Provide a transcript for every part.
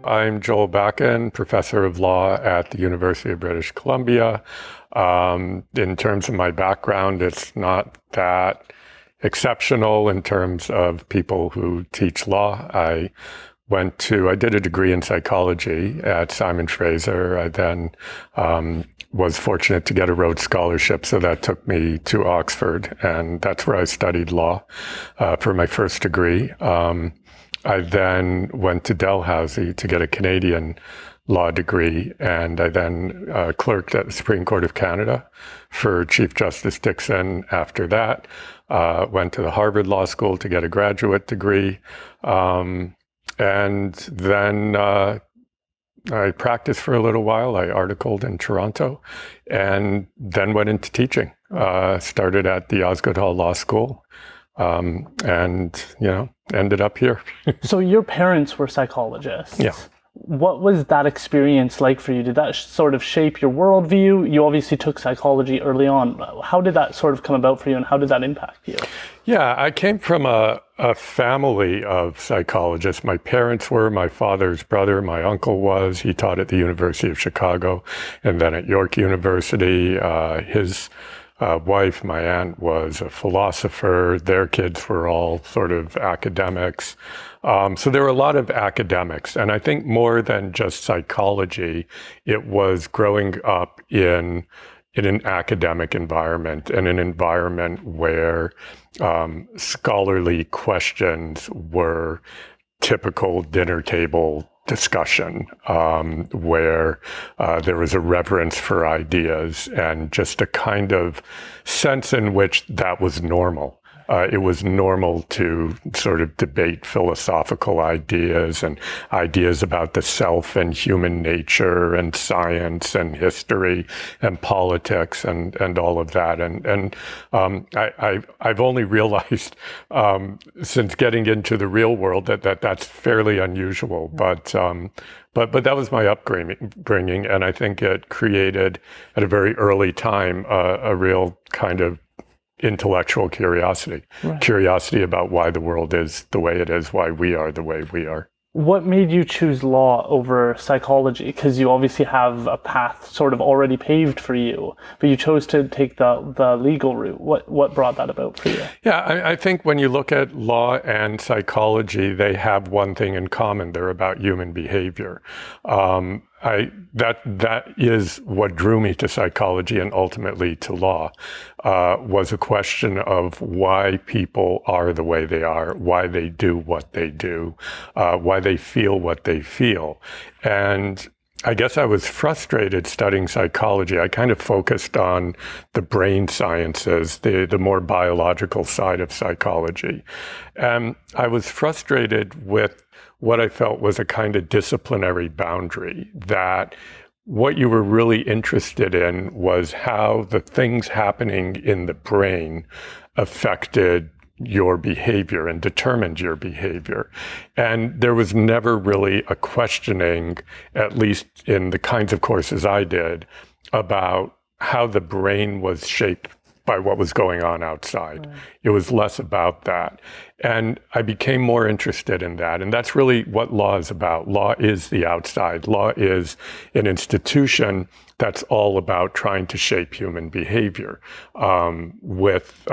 I'm Joel Bakan, professor of law at the University of British Columbia. In terms of my background, it's not that exceptional in terms of people who teach law. I did a degree in psychology at Simon Fraser. I then was fortunate to get a Rhodes Scholarship, so that took me to Oxford, and that's where I studied law for my first degree. I then went to Dalhousie to get a Canadian law degree, and I then clerked at the Supreme Court of Canada for Chief Justice Dickson. After that, went to the Harvard Law School to get a graduate degree, and then I practiced for a little while. I articled in Toronto, and then went into teaching. Started at the Osgoode Hall Law School, and ended up here. So your parents were psychologists. Yeah. What was that experience like for you? Did that sort of shape your worldview? You obviously took psychology early on. How did that sort of come about for you, and how did that impact you? Yeah, I came from a family of psychologists. My parents were, my father's brother, my uncle was. He taught at the University of Chicago and then at York University. His wife, my aunt, was a philosopher. Their kids were all sort of academics. So there were a lot of academics. And I think more than just psychology, it was growing up in an academic environment, and an environment where scholarly questions were typical dinner table discussion, where there was a reverence for ideas and just a kind of sense in which that was normal. It was normal to sort of debate philosophical ideas and ideas about the self and human nature and science and history and politics and all of that. And I've only realized since getting into the real world that's fairly unusual. But that was my upbringing, and I think it created at a very early time a real kind of intellectual curiosity. Right. Curiosity about why the world is the way it is, why we are the way we are. What made you choose law over psychology? Because you obviously have a path sort of already paved for you, but you chose to take the legal route. What brought that about for you? Yeah, I think when you look at law and psychology, they have one thing in common. They're about human behavior. That is what drew me to psychology and ultimately to law, was a question of why people are the way they are, why they do what they do, why they feel what they feel. And I guess I was frustrated studying psychology. I kind of focused on the brain sciences, the more biological side of psychology. And I was frustrated with what I felt was a kind of disciplinary boundary, that what you were really interested in was how the things happening in the brain affected your behavior and determined your behavior. And there was never really a questioning, at least in the kinds of courses I did, about how the brain was shaped by what was going on outside. Right. It was less about that. And I became more interested in that. And that's really what law is about. Law is the outside. Law is an institution that's all about trying to shape human behavior, with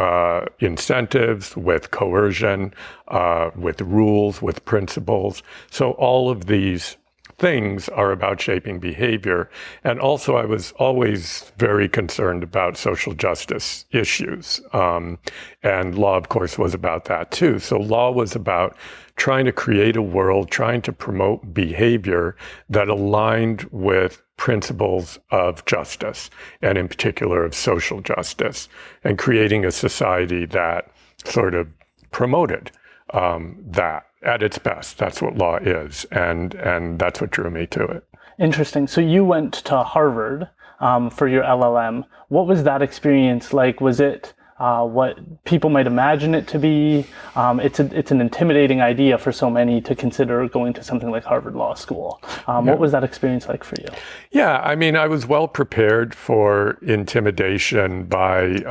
incentives, with coercion, with rules, with principles. So all of these things are about shaping behavior. And also, I was always very concerned about social justice issues. And law, of course, was about that too. So law was about trying to create a world, trying to promote behavior that aligned with principles of justice, and in particular of social justice, and creating a society that sort of promoted that at its best. That's what law is, and that's what drew me to it. Interesting. So you went to Harvard for your LLM. What was that experience like? Was it what people might imagine it to be. It's an intimidating idea for so many to consider going to something like Harvard Law School. What was that experience like for you? Yeah, I mean, I was well prepared for intimidation by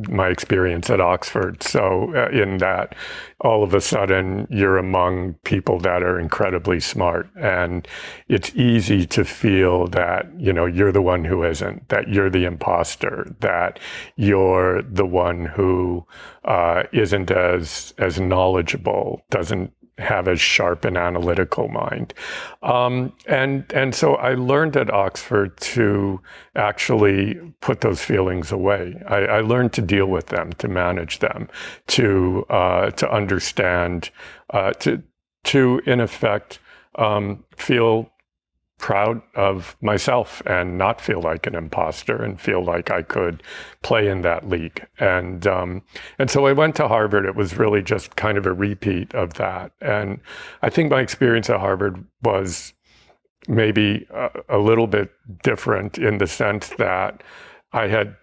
my experience at Oxford. So in that, all of a sudden, you're among people that are incredibly smart, and it's easy to feel that, you're the one who isn't, that you're the imposter, that you're the one who isn't as knowledgeable, doesn't have as sharp an analytical mind. And so I learned at Oxford to actually put those feelings away. I learned to deal with them, to manage them, to understand, to in effect feel proud of myself and not feel like an imposter and feel like I could play in that league. And so I went to Harvard. It was really just kind of a repeat of that. And I think my experience at Harvard was maybe a little bit different in the sense that I had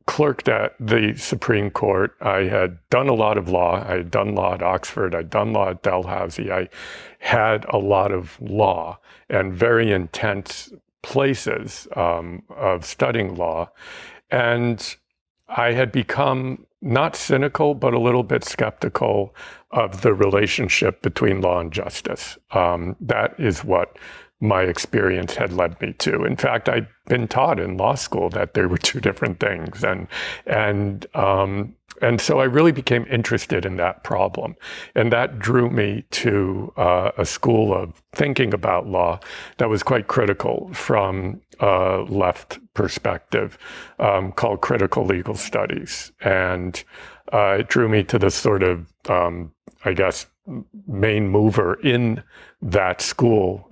clerked at the Supreme Court. I had done a lot of law. I had done law at Oxford. I'd done law at Dalhousie. I had a lot of law and very intense places of studying law. And I had become not cynical, but a little bit skeptical of the relationship between law and justice. That is what my experience had led me to. In fact, I'd been taught in law school that there were two different things. And so I really became interested in that problem. And that drew me to a school of thinking about law that was quite critical from a left perspective, called critical legal studies. And it drew me to the sort of, main mover in that school,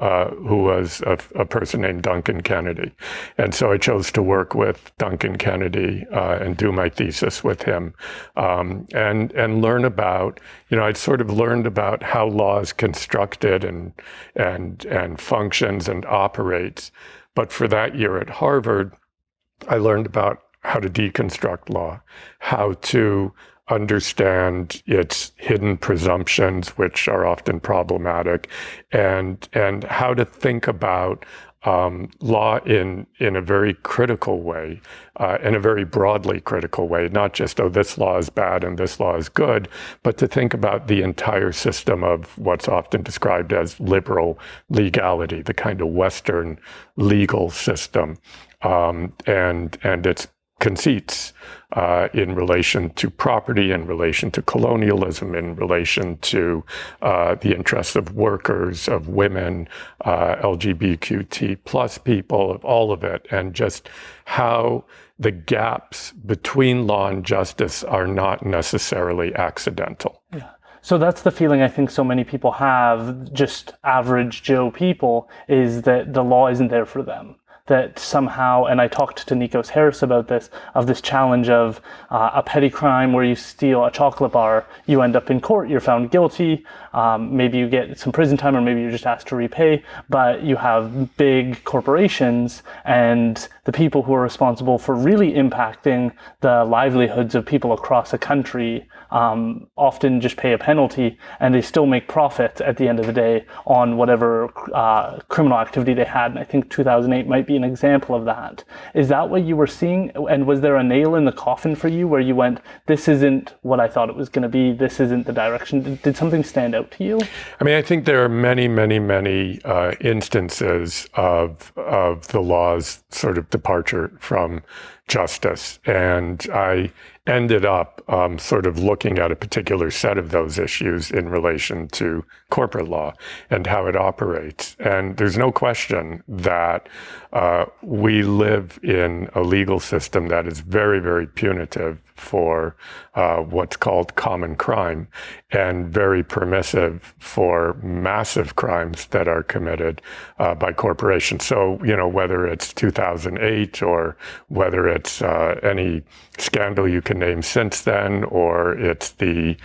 who was a person named Duncan Kennedy. And so I chose to work with Duncan Kennedy and do my thesis with him, and learn about, I'd sort of learned about how law is constructed and functions and operates. But for that year at Harvard, I learned about how to deconstruct law, how to understand its hidden presumptions, which are often problematic, and how to think about law in a very critical way, in a very broadly critical way, not just, this law is bad and this law is good, but to think about the entire system of what's often described as liberal legality, the kind of Western legal system, and its conceits in relation to property, in relation to colonialism, in relation to the interests of workers, of women, LGBTQ plus people, of all of it, and just how the gaps between law and justice are not necessarily accidental. Yeah. So that's the feeling I think so many people have, just average Joe people, is that the law isn't there for them. That somehow, and I talked to Nikos Harris about this, of this challenge of a petty crime where you steal a chocolate bar, you end up in court, you're found guilty, maybe you get some prison time or maybe you're just asked to repay, but you have big corporations and the people who are responsible for really impacting the livelihoods of people across a country often just pay a penalty and they still make profit at the end of the day on whatever criminal activity they had. And I think 2008 might be an example of that. Is that what you were seeing? And was there a nail in the coffin for you where you went, this isn't what I thought it was going to be, this isn't the direction? Did something stand out to you? I mean, I think there are many, many, many instances of the law's sort of departure from justice. And I ended up sort of looking at a particular set of those issues in relation to corporate law and how it operates. And there's no question that we live in a legal system that is very, very punitive for what's called common crime and very permissive for massive crimes that are committed by corporations. So, whether it's 2008 or whether it's any scandal you can name since then, or it's the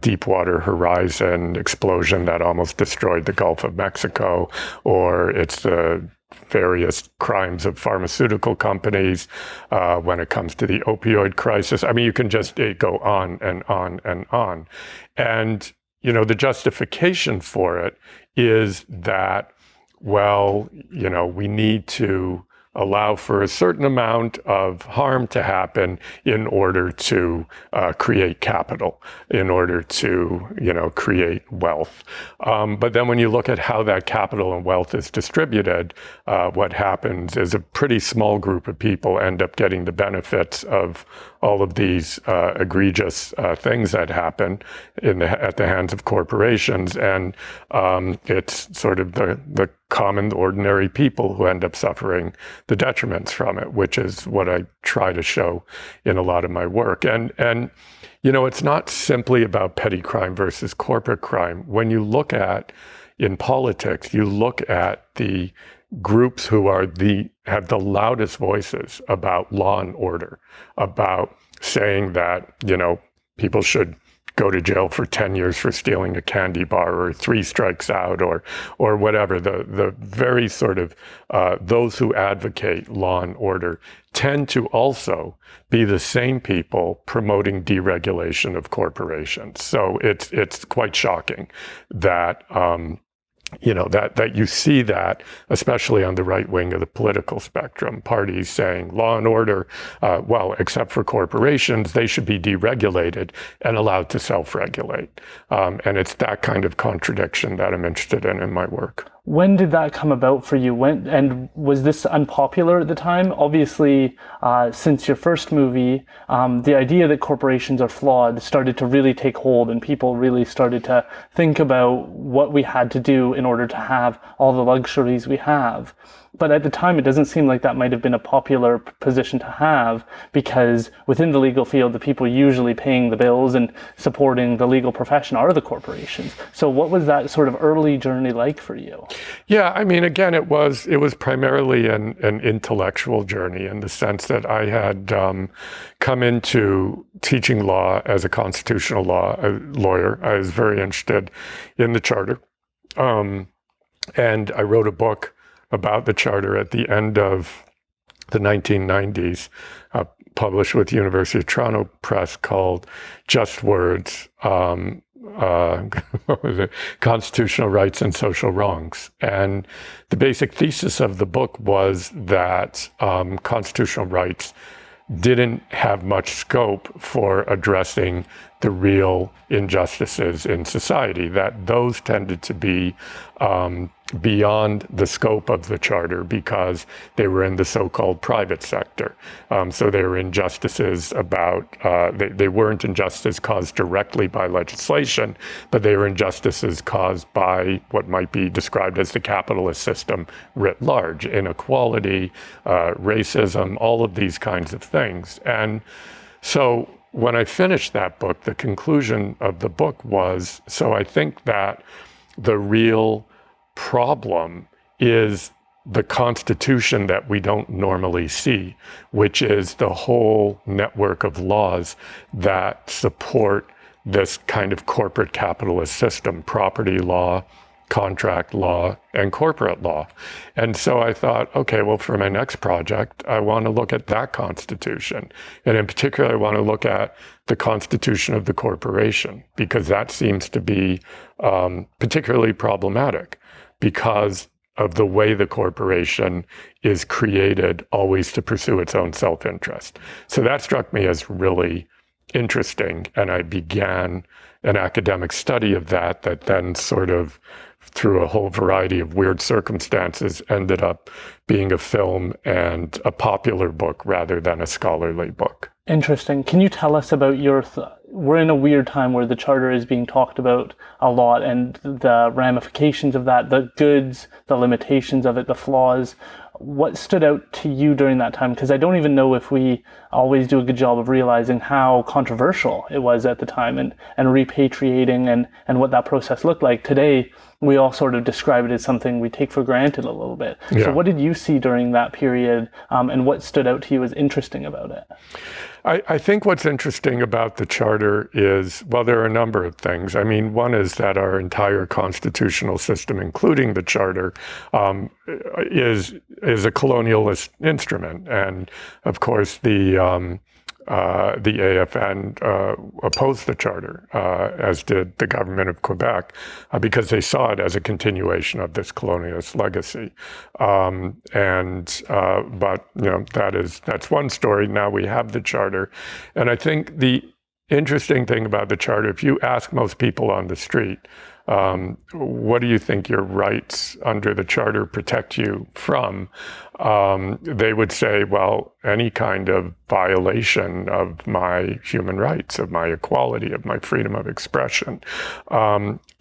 Deepwater Horizon explosion that almost destroyed the Gulf of Mexico, or it's the various crimes of pharmaceutical companies, when it comes to the opioid crisis. I mean, you can just go on and on and on. And, the justification for it is that, well, we need to allow for a certain amount of harm to happen in order to create capital, in order to, create wealth. But then when you look at how that capital and wealth is distributed, what happens is a pretty small group of people end up getting the benefits of all of these egregious things that happen at the hands of corporations. And it's sort of the common, ordinary people who end up suffering the detriments from it, which is what I try to show in a lot of my work. And it's not simply about petty crime versus corporate crime. When you look at, in politics, you look at the groups who have the loudest voices about law and order, about saying that, people should go to jail for 10 years for stealing a candy bar, or 3 strikes out, or whatever. The very sort of those who advocate law and order tend to also be the same people promoting deregulation of corporations. So it's quite shocking that that you see that, especially on the right wing of the political spectrum, parties saying law and order, well, except for corporations, they should be deregulated and allowed to self-regulate. And it's that kind of contradiction that I'm interested in my work. When did that come about for you? And was this unpopular at the time? Obviously, since your first movie, the idea that corporations are flawed started to really take hold, and people really started to think about what we had to do in order to have all the luxuries we have. But at the time, it doesn't seem like that might have been a popular position to have, because within the legal field, the people usually paying the bills and supporting the legal profession are the corporations. So what was that sort of early journey like for you? Yeah, I mean, again, it was primarily an intellectual journey, in the sense that I had come into teaching law as a constitutional law lawyer. I was very interested in the Charter. And I wrote a book about the Charter at the end of the 1990s, published with University of Toronto Press, called Just Words, what was it? Constitutional Rights and Social Wrongs. And the basic thesis of the book was that constitutional rights didn't have much scope for addressing the real injustices in society, that those tended to be beyond the scope of the Charter because they were in the so-called private sector. So they were injustices about, they weren't injustices caused directly by legislation, but they were injustices caused by what might be described as the capitalist system writ large: inequality, racism, all of these kinds of things. And so when I finished that book, the conclusion of the book was, so I think that the real problem is the Constitution that we don't normally see, which is the whole network of laws that support this kind of corporate capitalist system: property law, contract law, and corporate law. And so I thought, okay, well, for my next project, I want to look at that Constitution. And in particular, I want to look at the Constitution of the corporation, because that seems to be particularly problematic, because of the way the corporation is created always to pursue its own self-interest. So that struck me as really interesting, and I began an academic study of that then sort of, through a whole variety of weird circumstances, ended up being a film and a popular book rather than a scholarly book. Interesting. Can you tell us about we're in a weird time where the Charter is being talked about a lot, and the ramifications of that, the goods, the limitations of it, the flaws. what stood out to you during that time? Because I don't even know if we always do a good job of realizing how controversial it was at the time, and repatriating and what that process looked like. Today, we all sort of describe it as something we take for granted a little bit. Yeah. So what did you see during that period, and what stood out to you as interesting about it? I think what's interesting about the Charter is, well, there are a number of things. I mean, one is that our entire constitutional system, including the Charter, is a colonialist instrument. And of course, the AFN opposed the Charter, as did the government of Quebec, because they saw it as a continuation of this colonialist legacy. But that's one story. Now we have the Charter, and I think the interesting thing about the Charter, if you ask most people on the street, what do you think your rights under the Charter protect you from? They would say, well, any kind of violation of my human rights, of my equality, of my freedom of expression.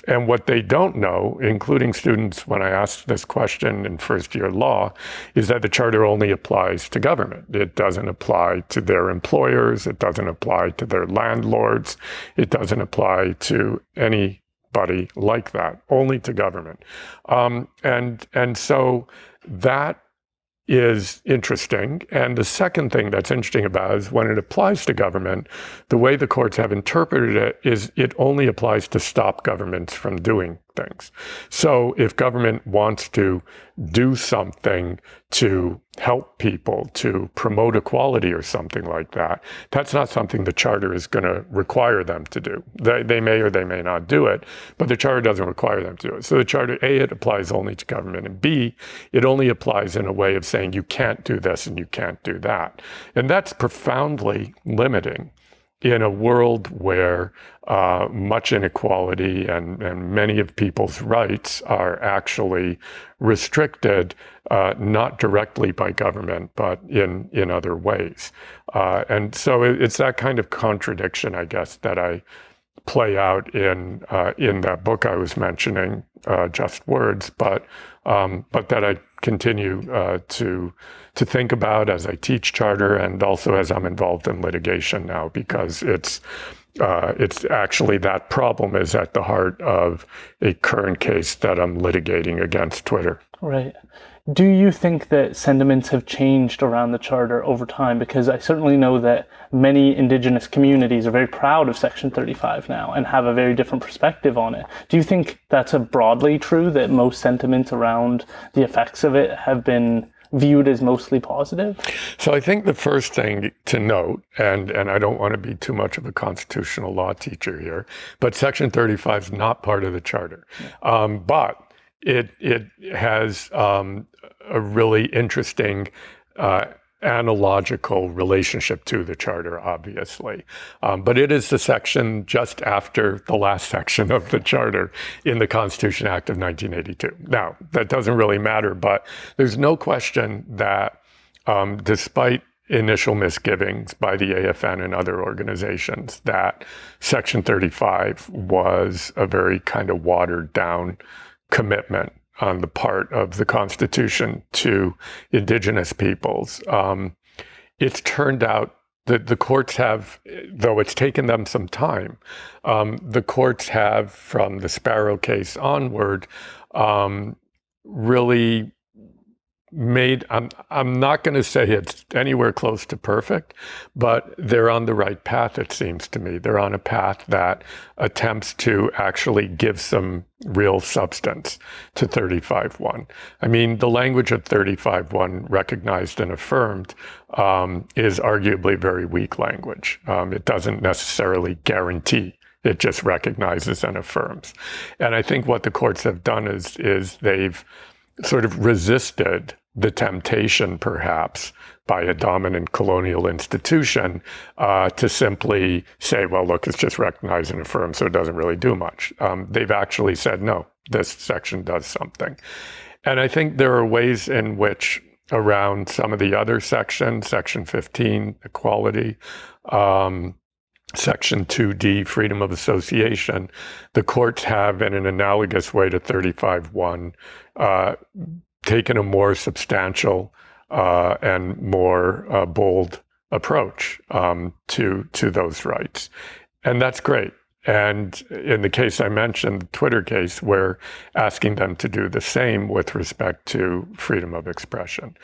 And what they don't know, including students when I asked this question in first year law, is that the Charter only applies to government. It doesn't apply to their employers. It doesn't apply to their landlords. It doesn't apply to anybody like that, only to government. And so that is interesting. And the second thing that's interesting about it is when it applies to government, the way the courts have interpreted it is it only applies to stop governments from doing things. So if government wants to do something to help people, to promote equality or something like that, that's not something the Charter is going to require them to do. They may or they may not do it, but the Charter doesn't require them to do it. So the Charter, A, it applies only to government, and B, it only applies in a way of saying you can't do this and you can't do that. And that's profoundly limiting in a world where much inequality and many of people's rights are actually restricted, not directly by government, but in other ways. And so it's that kind of contradiction, I guess, that I play out in that book I was mentioning, Just Words, but that I continue to think about as I teach Charter, and also as I'm involved in litigation now, because it's actually that problem is at the heart of a current case that I'm litigating against Twitter. Right. Do you think that sentiments have changed around the Charter over time? Because I certainly know that many Indigenous communities are very proud of Section 35 now and have a very different perspective on it. Do you think that's broadly true, that most sentiments around the effects of it have been viewed as mostly positive? So I think the first thing to note, and I don't want to be too much of a constitutional law teacher here, but Section 35 is not part of the Charter. But it has a really interesting analogical relationship to the Charter, obviously. But it is the section just after the last section of the Charter in the Constitution Act of 1982. Now, that doesn't really matter, but there's no question that despite initial misgivings by the AFN and other organizations, that Section 35 was a very kind of watered down commitment on the part of the Constitution to Indigenous peoples. It's turned out that the courts have, though it's taken them some time, the courts have, from the Sparrow case onward, really made, I'm not going to say it's anywhere close to perfect, but they're on the right path, it seems to me. They're on a path that attempts to actually give some real substance to 35.1. I mean, the language of 35.1, recognized and affirmed, is arguably very weak language. It doesn't necessarily guarantee. It just recognizes and affirms. And I think what the courts have done is they've sort of resisted the temptation, perhaps, by a dominant colonial institution to simply say, well, look, it's just recognized and affirmed, so it doesn't really do much. They've actually said, no, this section does something. And I think there are ways in which, around some of the other sections, Section 15, equality, Section 2D, freedom of association, the courts have, in an analogous way to 35.1, taken a more substantial and more bold approach to those rights. And that's great. And in the case I mentioned, the Twitter case, we're asking them to do the same with respect to freedom of expression.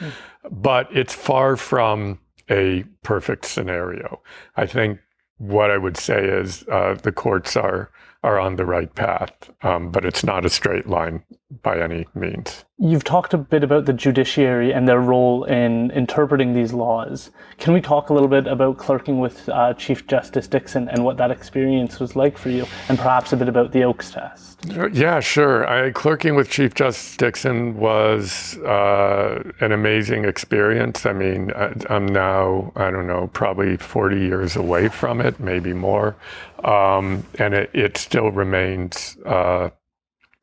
But it's far from a perfect scenario. I think what I would say is the courts are on the right path, but it's not a straight line by any means. You've talked a bit about the judiciary and their role in interpreting these laws. Can we talk a little bit about clerking with Chief Justice Dixon and what that experience was like for you, and perhaps a bit about the Oakes test? Yeah, sure. Clerking with Chief Justice Dixon was an amazing experience. I mean, I'm now, I don't know, probably 40 years away from it, maybe more. And it still remains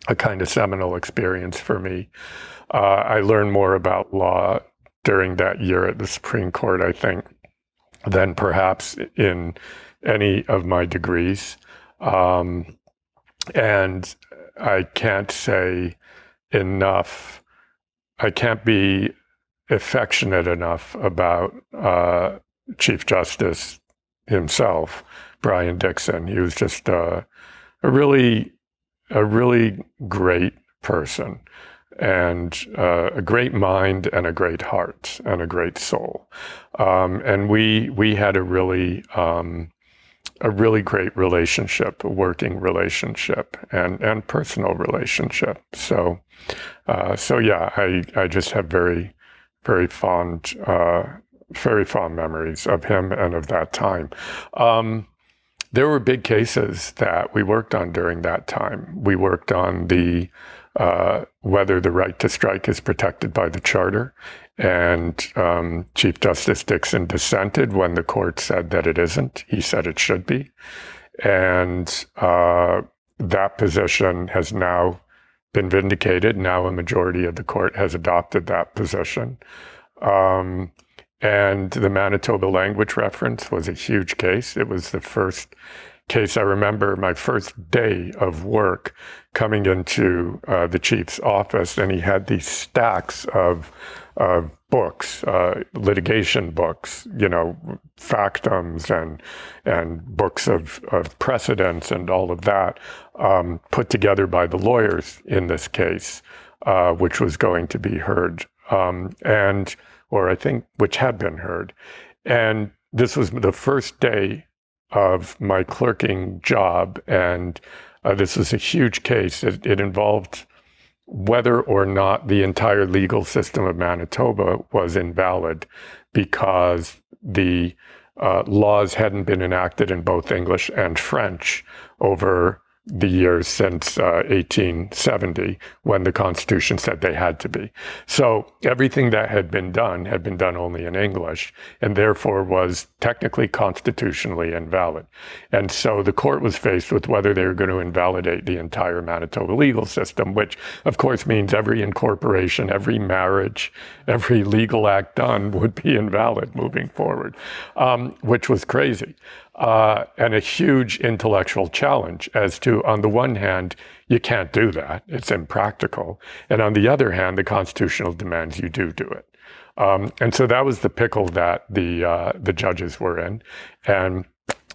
a kind of seminal experience for me. I learned more about law during that year at the Supreme Court, I think, than perhaps in any of my degrees. And I can't say enough, I can't be affectionate enough about Chief Justice himself, Brian Dixon. He was just a really great person, and a great mind and a great heart and a great soul. And we had a really great relationship, a working relationship and personal relationship. So yeah, I just have very fond memories of him and of that time. There were big cases that we worked on during that time. We worked on the whether the right to strike is protected by the Charter, and Chief Justice Dixon dissented when the court said that it isn't. He said it should be, and that position has now been vindicated. Now a majority of the court has adopted that position. And the Manitoba language reference was a huge case. It was the first case. I remember my first day of work coming into the chief's office, and he had these stacks of books, litigation books, factums and books of precedents and all of that, put together by the lawyers in this case, which was going to be heard. Or I think which had been heard. And this was the first day of my clerking job, and this was a huge case. It involved whether or not the entire legal system of Manitoba was invalid because the laws hadn't been enacted in both English and French over the years since 1870, when the Constitution said they had to be. So everything that had been done only in English, and therefore was technically constitutionally invalid. And so the court was faced with whether they were going to invalidate the entire Manitoba legal system, which of course means every incorporation, every marriage, every legal act done would be invalid moving forward, which was crazy. And a huge intellectual challenge as to, on the one hand, you can't do that. It's impractical. And on the other hand, the Constitutional demands you do it. And so that was the pickle that the judges were in. And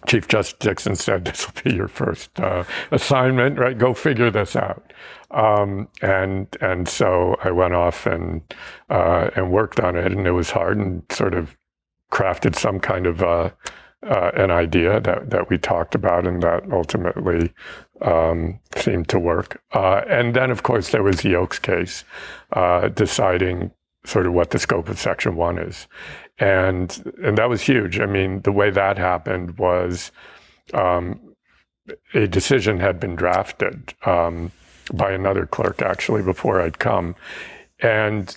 Chief Justice Dixon said, this will be your first assignment, right? Go figure this out. And so I went off and worked on it, and it was hard, and sort of crafted some kind of an idea that we talked about, and that ultimately seemed to work. And then, of course, there was the Oakes case, deciding sort of what the scope of Section 1 is. And that was huge. I mean, the way that happened was a decision had been drafted by another clerk, actually, before I'd come. And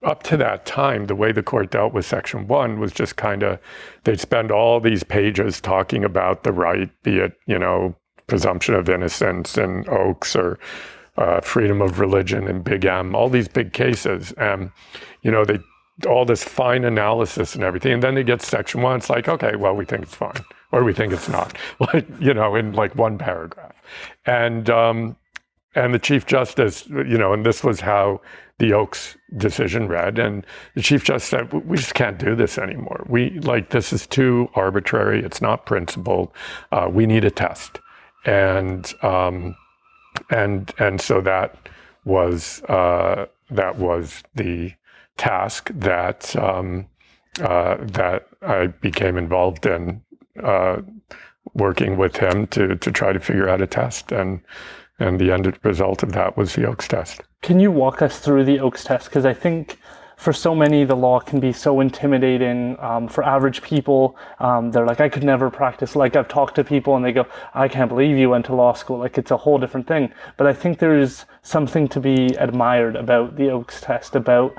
up to that time, the way the court dealt with Section 1 was just kind of, they'd spend all these pages talking about the right, be it, presumption of innocence in Oakes, or freedom of religion in Big M, all these big cases. And, they all this fine analysis and everything. And then they get Section 1, it's like, okay, well, we think it's fine, or we think it's not, in like one paragraph. And And the Chief Justice, and this was how the Oakes decision read. And the Chief Justice said, we just can't do this anymore. This is too arbitrary. It's not principled. We need a test. And so that was the task that I became involved in, working with him to try to figure out a test. And the end result of that was the Oakes test. Can you walk us through the Oakes test? Because I think for so many, the law can be so intimidating for average people. They're like, I could never practice. Like, I've talked to people and they go, I can't believe you went to law school. Like, it's a whole different thing. But I think there's something to be admired about the Oakes test, about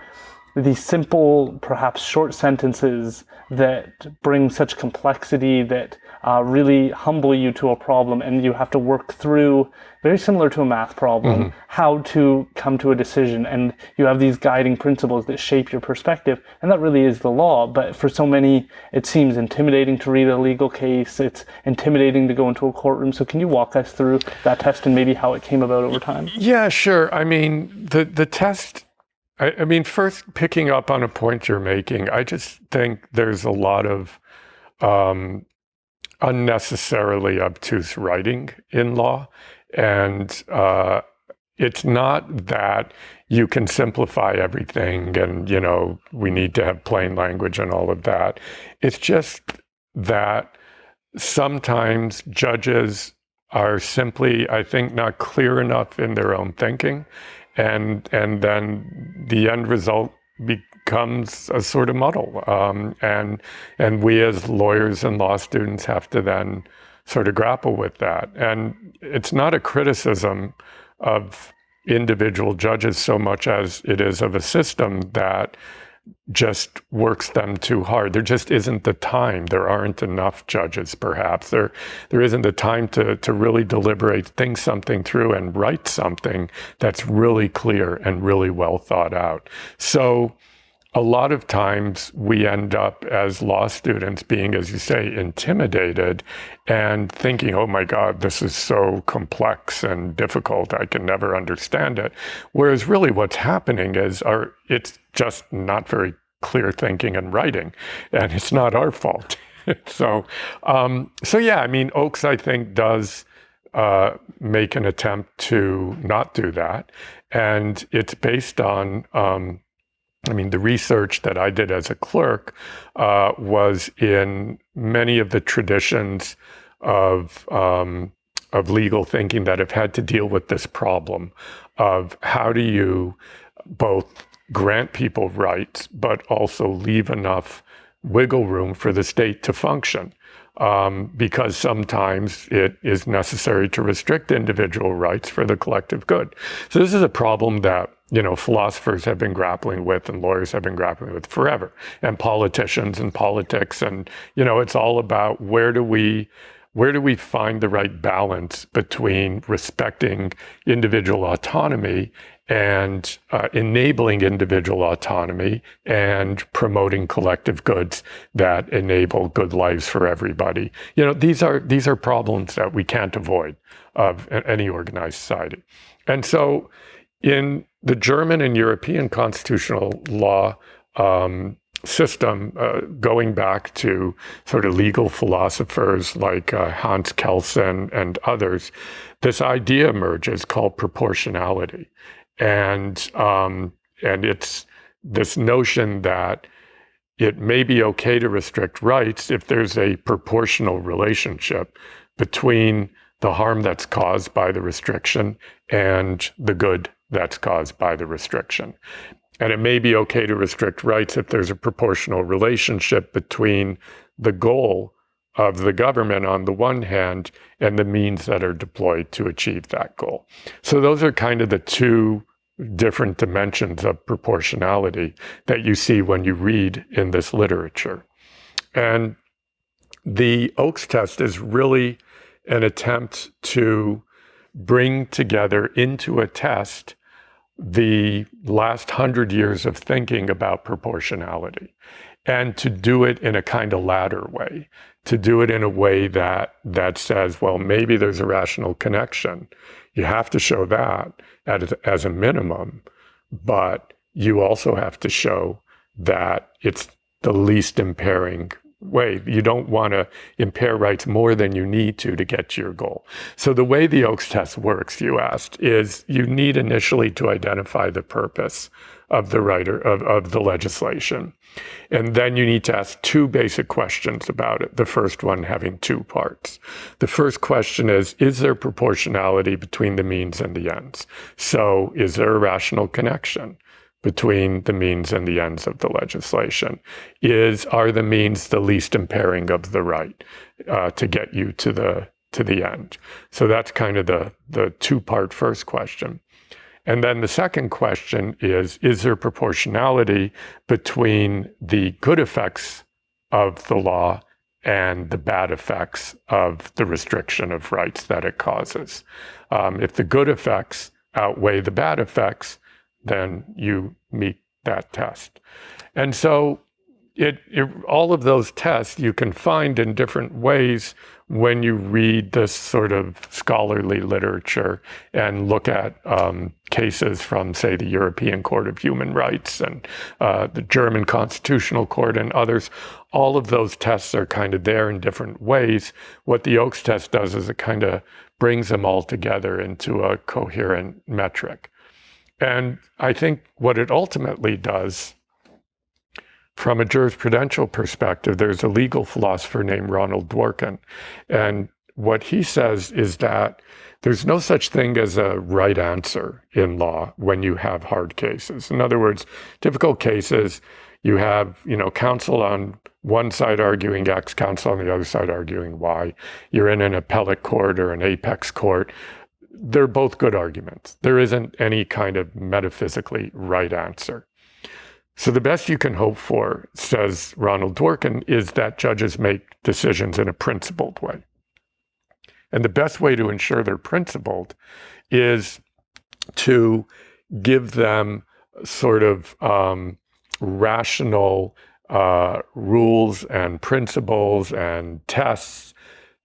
these simple, perhaps short sentences that bring such complexity, that really humble you to a problem, and you have to work through, very similar to a math problem, how to come to a decision. And you have these guiding principles that shape your perspective, and that really is the law. But for so many, it seems intimidating to read a legal case. It's intimidating to go into a courtroom. So can you walk us through that test and maybe how it came about over time? Yeah, sure. I mean, the test, I mean, first, picking up on a point you're making, I just think there's a lot of unnecessarily obtuse writing in law. And it's not that you can simplify everything and, we need to have plain language and all of that. It's just that sometimes judges are simply, I think, not clear enough in their own thinking. And then the end result becomes a sort of muddle. And we as lawyers and law students have to then sort of grapple with that. And it's not a criticism of individual judges so much as it is of a system that just works them too hard. There just isn't the time. There aren't enough judges, perhaps. There isn't the time to really deliberate, think something through, and write something that's really clear and really well thought out. So a lot of times we end up as law students being, as you say, intimidated and thinking, oh my God, this is so complex and difficult, I can never understand it. Whereas really what's happening is it's just not very clear thinking and writing, and it's not our fault. So yeah, I mean, Oakes, I think, does make an attempt to not do that. And it's based on, the research that I did as a clerk was in many of the traditions of legal thinking that have had to deal with this problem of how do you both grant people rights, but also leave enough wiggle room for the state to function. Because sometimes it is necessary to restrict individual rights for the collective good. So this is a problem that, philosophers have been grappling with and lawyers have been grappling with forever, and politicians and politics. And, it's all about where do we find the right balance between respecting individual autonomy and enabling individual autonomy and promoting collective goods that enable good lives for everybody. These are problems that we can't avoid of any organized society. And so in the German and European constitutional law system, going back to sort of legal philosophers like Hans Kelsen and others, this idea emerges called proportionality. And it's this notion that it may be okay to restrict rights if there's a proportional relationship between the harm that's caused by the restriction and the good that's caused by the restriction. And it may be okay to restrict rights if there's a proportional relationship between the goal of the government on the one hand and the means that are deployed to achieve that goal. So those are kind of the two different dimensions of proportionality that you see when you read in this literature. And the Oakes test is really an attempt to bring together into a test the last 100 years of thinking about proportionality. and to do it in a kind of ladder way, to do it in a way that says, well, maybe there's a rational connection. You have to show that as a minimum, but you also have to show that it's the least impairing way. You don't want to impair rights more than you need to get to your goal. So the way the Oakes test works, you asked, is you need initially to identify the purpose of the writer of the legislation. And then you need to ask two basic questions about it. The first one having two parts. The first question is there proportionality between the means and the ends? So is there a rational connection between the means and the ends of the legislation? Are the means the least impairing of the right to get you to the end? So that's kind of the two-part first question. And then the second question is there proportionality between the good effects of the law and the bad effects of the restriction of rights that it causes? If the good effects outweigh the bad effects, then you meet that test. And so all of those tests you can find in different ways when you read this sort of scholarly literature and look at cases from, say, the European Court of Human Rights and the German Constitutional Court and others. All of those tests are kind of there in different ways. What the Oakes test does is it kind of brings them all together into a coherent metric. And I think what it ultimately does, from a jurisprudential perspective, there's a legal philosopher named Ronald Dworkin. And what he says is that there's no such thing as a right answer in law when you have hard cases. In other words, difficult cases, you have, counsel on one side arguing X, counsel on the other side arguing Y. You're in an appellate court or an apex court. They're both good arguments. There isn't any kind of metaphysically right answer. So the best you can hope for, says Ronald Dworkin, is that judges make decisions in a principled way. And the best way to ensure they're principled is to give them sort of rational rules and principles and tests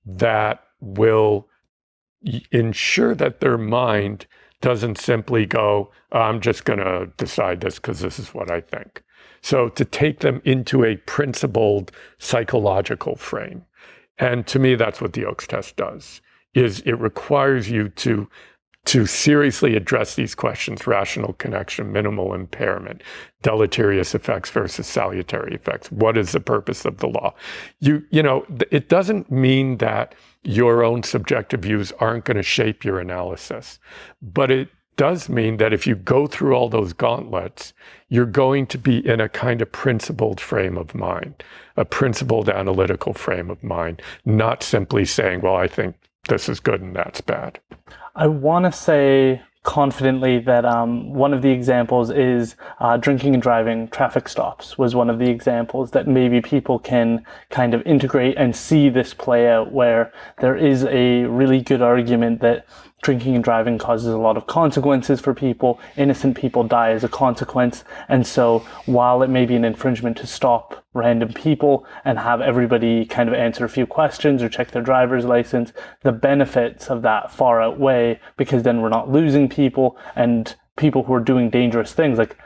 that will ensure that their mind doesn't simply go, I'm just going to decide this because this is what I think. So to take them into a principled psychological frame. And to me, that's what the Oakes test does, is it requires you to seriously address these questions: rational connection, minimal impairment, deleterious effects versus salutary effects. What is the purpose of the law? It doesn't mean that your own subjective views aren't going to shape your analysis, but it does mean that if you go through all those gauntlets, you're going to be in a kind of principled frame of mind, a principled analytical frame of mind, not simply saying, well, I think this is good and that's bad. I want to say confidently that one of the examples is drinking and driving traffic stops was one of the examples that maybe people can kind of integrate and see this play out, where there is a really good argument that drinking and driving causes a lot of consequences for people. Innocent people die as a consequence. And so while it may be an infringement to stop random people and have everybody kind of answer a few questions or check their driver's license, the benefits of that far outweigh, because then we're not losing people and people who are doing dangerous things. Like,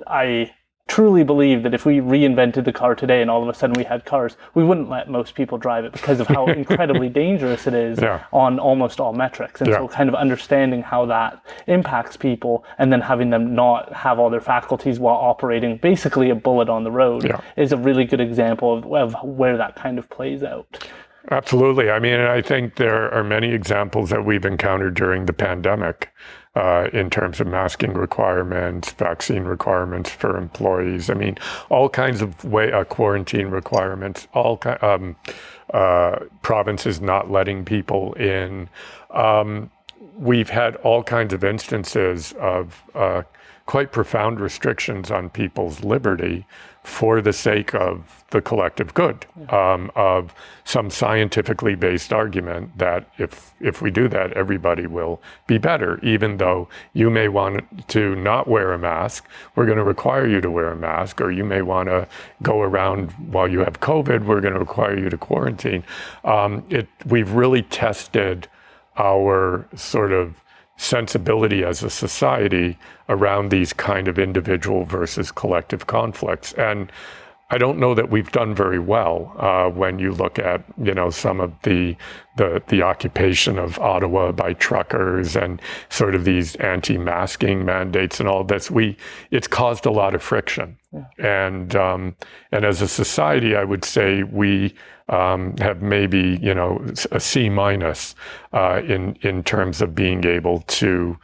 I truly believe that if we reinvented the car today and all of a sudden we had cars, we wouldn't let most people drive it because of how incredibly dangerous it is on almost all metrics. And so kind of understanding how that impacts people and then having them not have all their faculties while operating basically a bullet on the road is a really good example of where that kind of plays out. Absolutely. I mean, I think there are many examples that we've encountered during the pandemic in terms of masking requirements, vaccine requirements for employees. I mean, all kinds of quarantine requirements, provinces not letting people in. we've had all kinds of instances of quite profound restrictions on people's liberty for the sake of the collective good, of some scientifically based argument that if we do that, everybody will be better. Even though you may want to not wear a mask, we're going to require you to wear a mask, or you may want to go around while you have COVID, we're going to require you to quarantine. We've really tested our sort of sensibility as a society around these kind of individual versus collective conflicts. And I don't know that we've done very well when you look at, some of the occupation of Ottawa by truckers and sort of these anti-masking mandates and all this. It's caused a lot of friction. And as a society, I would say we have maybe, a C minus in terms of being able to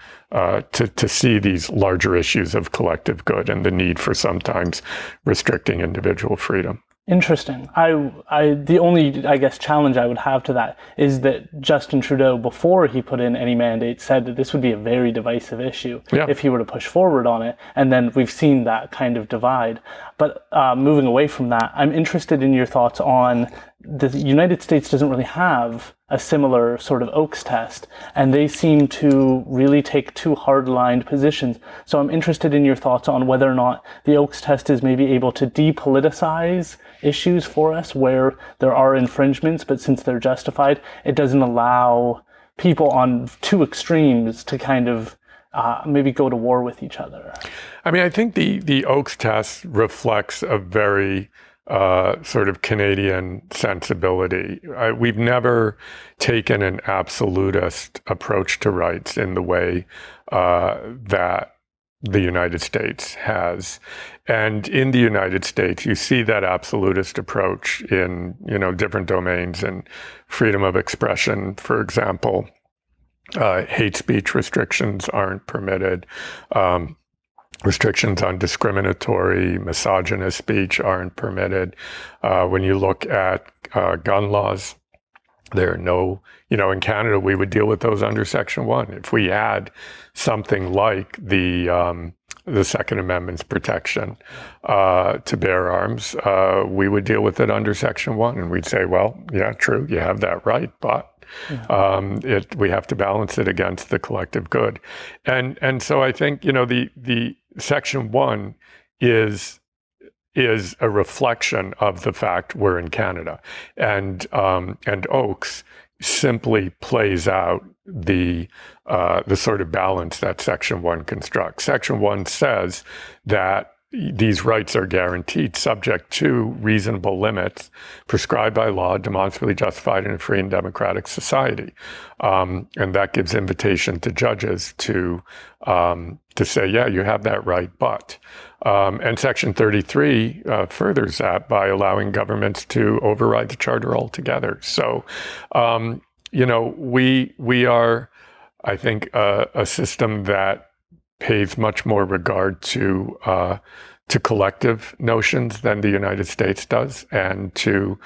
see these larger issues of collective good and the need for sometimes restricting individual freedom. Interesting. The only, I guess, challenge I would have to that is that Justin Trudeau, before he put in any mandate, said that this would be a very divisive issue if he were to push forward on it. And then we've seen that kind of divide. But moving away from that, I'm interested in your thoughts on the United States doesn't really have a similar sort of Oakes test, and they seem to really take two hard-lined positions. So I'm interested in your thoughts on whether or not the Oakes test is maybe able to depoliticize issues for us where there are infringements, but since they're justified, it doesn't allow people on two extremes to kind of maybe go to war with each other. I mean, I think the Oakes test reflects a very sort of Canadian sensibility. We've never taken an absolutist approach to rights in the way that the United States has. And in the United States, you see that absolutist approach in, different domains, and freedom of expression, for example. Hate speech restrictions aren't permitted. Restrictions on discriminatory, misogynist speech aren't permitted. When you look at gun laws, there are no, in Canada, we would deal with those under Section 1. If we had something like the Second Amendment's protection to bear arms, we would deal with it under Section 1. And we'd say, well, yeah, true, you have that right, but we have to balance it against the collective good. And so I think, the Section 1 is a reflection of the fact we're in Canada. And Oakes simply plays out the sort of balance that Section 1 constructs. Section 1 says that these rights are guaranteed subject to reasonable limits prescribed by law, demonstrably justified in a free and democratic society. And that gives invitation to judges to say, yeah, you have that right, but. And Section 33 furthers that by allowing governments to override the Charter altogether. So, we are, I think, a system that pays much more regard to collective notions than the United States does, and to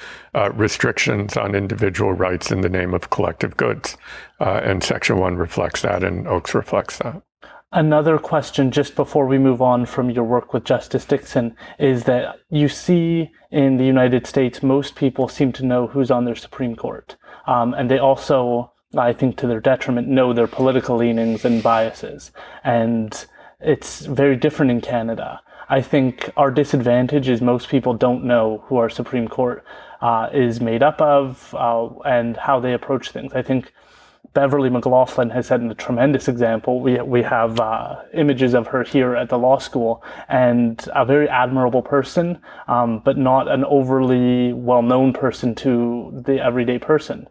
restrictions on individual rights in the name of collective goods. And Section 1 reflects that, and Oakes reflects that. Another question, just before we move on from your work with Justice Dixon, is that you see in the United States, most people seem to know who's on their Supreme Court. And they also, I think to their detriment, know their political leanings and biases. And it's very different in Canada. I think our disadvantage is most people don't know who our Supreme Court is made up of and how they approach things. I think Beverly McLaughlin has set a tremendous example. We have images of her here at the law school, and a very admirable person, but not an overly well-known person to the everyday person.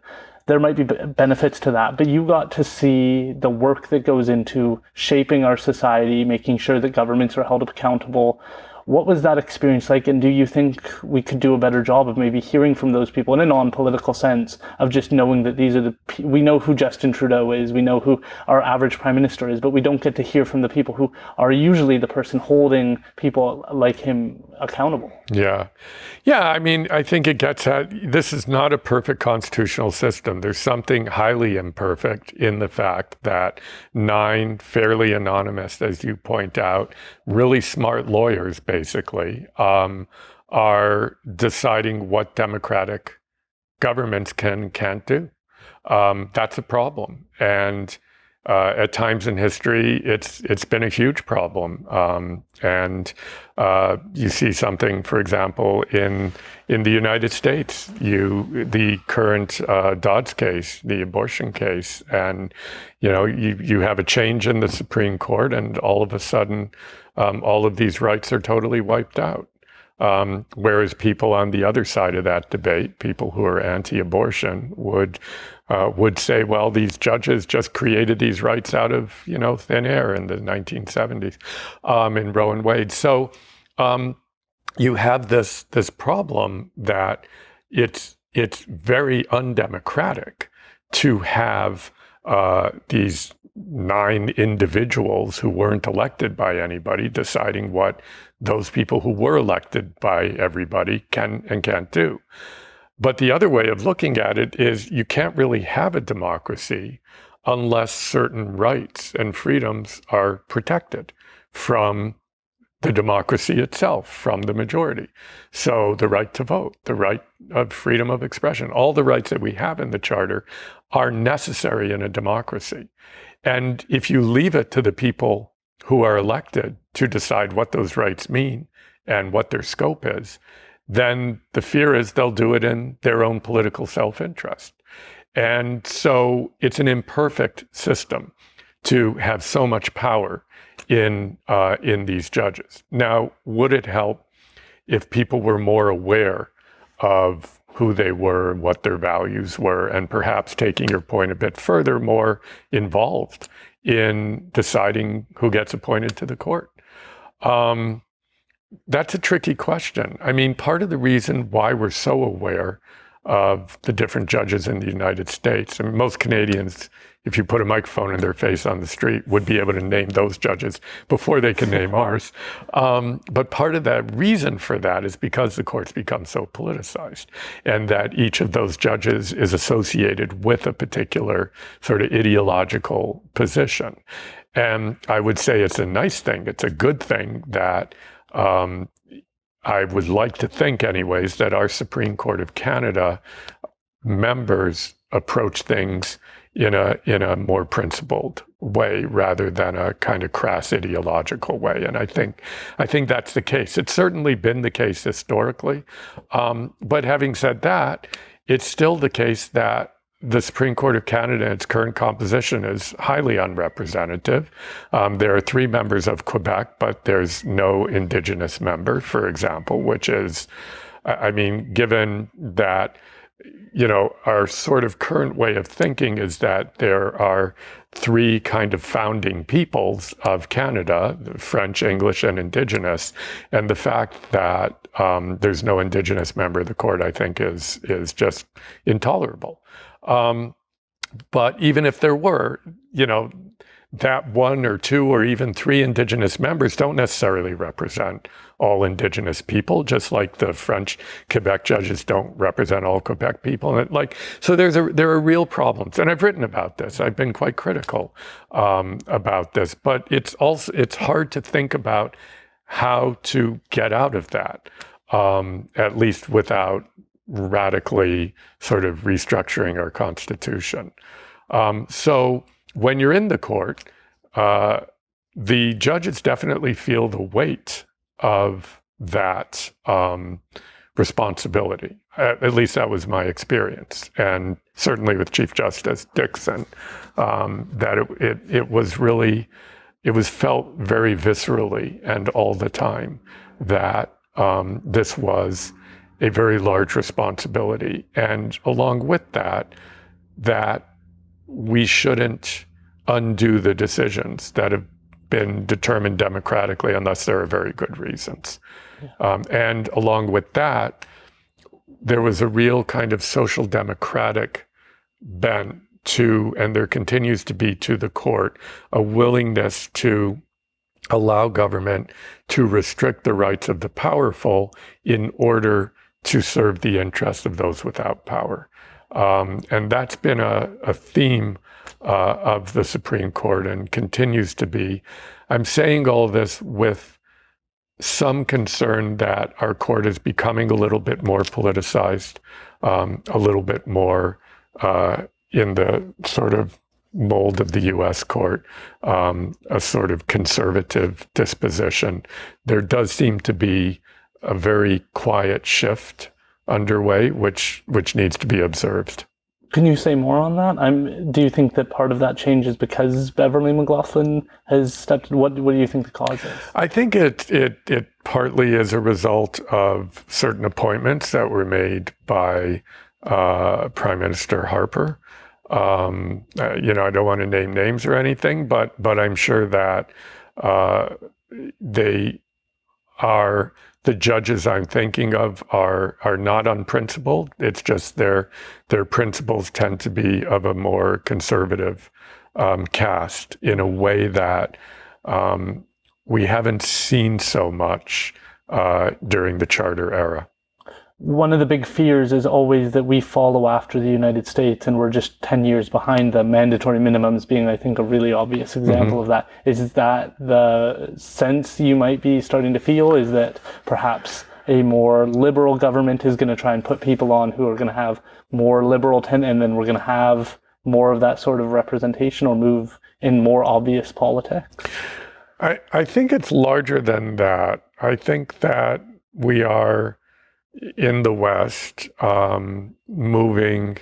There might be benefits to that, but you got to see the work that goes into shaping our society, making sure that governments are held accountable. What was that experience like? And do you think we could do a better job of maybe hearing from those people in a non-political sense, of just knowing that these are we know who Justin Trudeau is, we know who our average prime minister is, but we don't get to hear from the people who are usually the person holding people like him accountable. Yeah. I mean, I think it gets at, this is not a perfect constitutional system. There's something highly imperfect in the fact that 9 fairly anonymous, as you point out, really smart lawyers, basically, are deciding what democratic governments can and can't do. That's a problem. And at times in history, it's been a huge problem. And you see something, for example, in the United States, the current Dodd's case, the abortion case, and you have a change in the Supreme Court, and all of a sudden, all of these rights are totally wiped out. Whereas people on the other side of that debate, people who are anti-abortion, would say, well, these judges just created these rights out of thin air in the 1970s in Roe and Wade. So you have this problem that it's very undemocratic to have these 9 individuals who weren't elected by anybody deciding what those people who were elected by everybody can and can't do. But the other way of looking at it is you can't really have a democracy unless certain rights and freedoms are protected from the democracy itself, from the majority. So the right to vote, the right of freedom of expression, all the rights that we have in the Charter are necessary in a democracy. And if you leave it to the people who are elected to decide what those rights mean and what their scope is, then the fear is they'll do it in their own political self-interest. And so it's an imperfect system to have so much power in these judges. Now, would it help if people were more aware of who they were, what their values were, and perhaps, taking your point a bit further, more involved in deciding who gets appointed to the court? That's a tricky question. I mean, part of the reason why we're so aware of the different judges in the United States, and most Canadians, if you put a microphone in their face on the street, would be able to name those judges before they can name ours. But part of that reason for that is because the courts become so politicized, and that each of those judges is associated with a particular sort of ideological position. And I would say it's a nice thing. It's a good thing that I would like to think anyways that our Supreme Court of Canada members approach things in a more principled way rather than a kind of crass ideological way. And I think that's the case. It's certainly been the case historically. But having said that, it's still the case that the Supreme Court of Canada in its current composition is highly unrepresentative. There are 3 members of Quebec, but there's no Indigenous member, for example, which is, I mean, given that, our sort of current way of thinking is that there are 3 kind of founding peoples of Canada, French, English, and Indigenous. And the fact that there's no Indigenous member of the court, I think, is just intolerable. But even if there were, that 1 or 2 or even 3 Indigenous members don't necessarily represent all Indigenous people, just like the French Quebec judges don't represent all Quebec people. And so there are real problems. And I've written about this. I've been quite critical about this. But it's hard to think about how to get out of that, at least without radically sort of restructuring our Constitution. So when you're in the court, the judges definitely feel the weight of that responsibility. At least that was my experience. And certainly with Chief Justice Dixon, that it was felt very viscerally and all the time that this was a very large responsibility. And along with that we shouldn't undo the decisions that have been determined democratically unless there are very good reasons. And along with that, there was a real kind of social democratic bent to, and there continues to be to the court, a willingness to allow government to restrict the rights of the powerful in order to serve the interests of those without power. And that's been a theme of the Supreme Court and continues to be. I'm saying all this with some concern that our court is becoming a little bit more politicized, a little bit more in the sort of mold of the U.S. court, a sort of conservative disposition. There does seem to be a very quiet shift underway, which needs to be observed. Can you say more on that? Do you think that part of that change is because Beverly McLaughlin has stepped? What do you think the cause is? I think it partly is a result of certain appointments that were made by Prime Minister Harper. I don't want to name names or anything, but I'm sure that the judges I'm thinking of are not unprincipled. It's just their principles tend to be of a more conservative cast in a way that we haven't seen so much during the charter era. One of the big fears is always that we follow after the United States and we're just 10 years behind them, mandatory minimums being, I think, a really obvious example of that. Is that the sense you might be starting to feel? Is that perhaps a more liberal government is going to try and put people on who are going to have more liberal and then we're going to have more of that sort of representation or move in more obvious politics? I think it's larger than that. I think that we are in the West, moving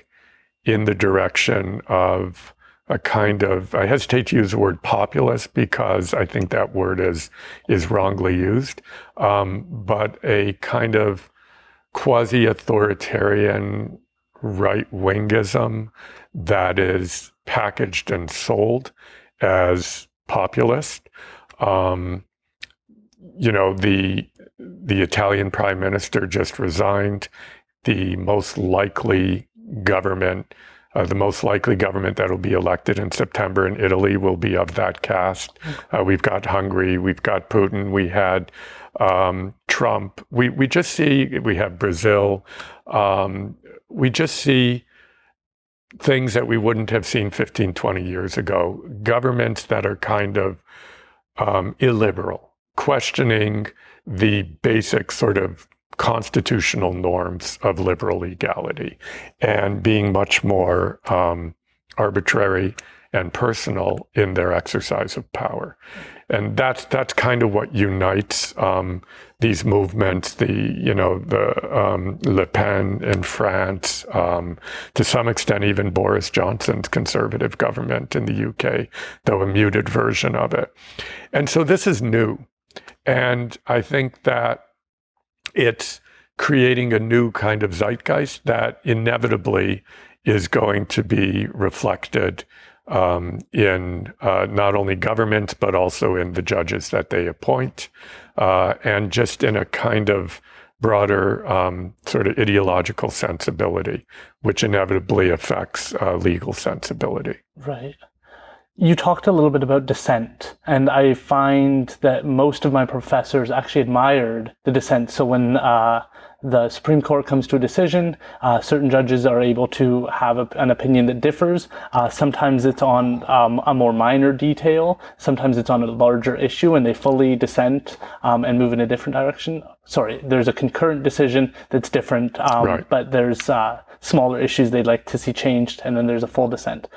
in the direction of a kind of, I hesitate to use the word populist because I think that word is wrongly used, but a kind of quasi-authoritarian right-wingism that is packaged and sold as populist. The Italian prime minister just resigned. The most likely government that will be elected in September in Italy will be of that cast. We've got Hungary, we've got Putin, we had Trump. We just see, we have Brazil. We just see things that we wouldn't have seen 15, 20 years ago. Governments that are kind of illiberal, questioning the basic sort of constitutional norms of liberal legality and being much more arbitrary and personal in their exercise of power. And that's kind of what unites these movements, the Le Pen in France, to some extent even Boris Johnson's conservative government in the UK, though a muted version of it. And so this is new. And I think that it's creating a new kind of zeitgeist that inevitably is going to be reflected in not only governments, but also in the judges that they appoint, and just in a kind of broader sort of ideological sensibility, which inevitably affects legal sensibility. Right. You talked a little bit about dissent, and I find that most of my professors actually admired the dissent. So when the Supreme Court comes to a decision, certain judges are able to have an opinion that differs. Sometimes it's on a more minor detail. Sometimes it's on a larger issue, and they fully dissent and move in a different direction. Sorry, there's a concurrent decision that's different, right. But there's smaller issues they'd like to see changed, and then there's a full dissent.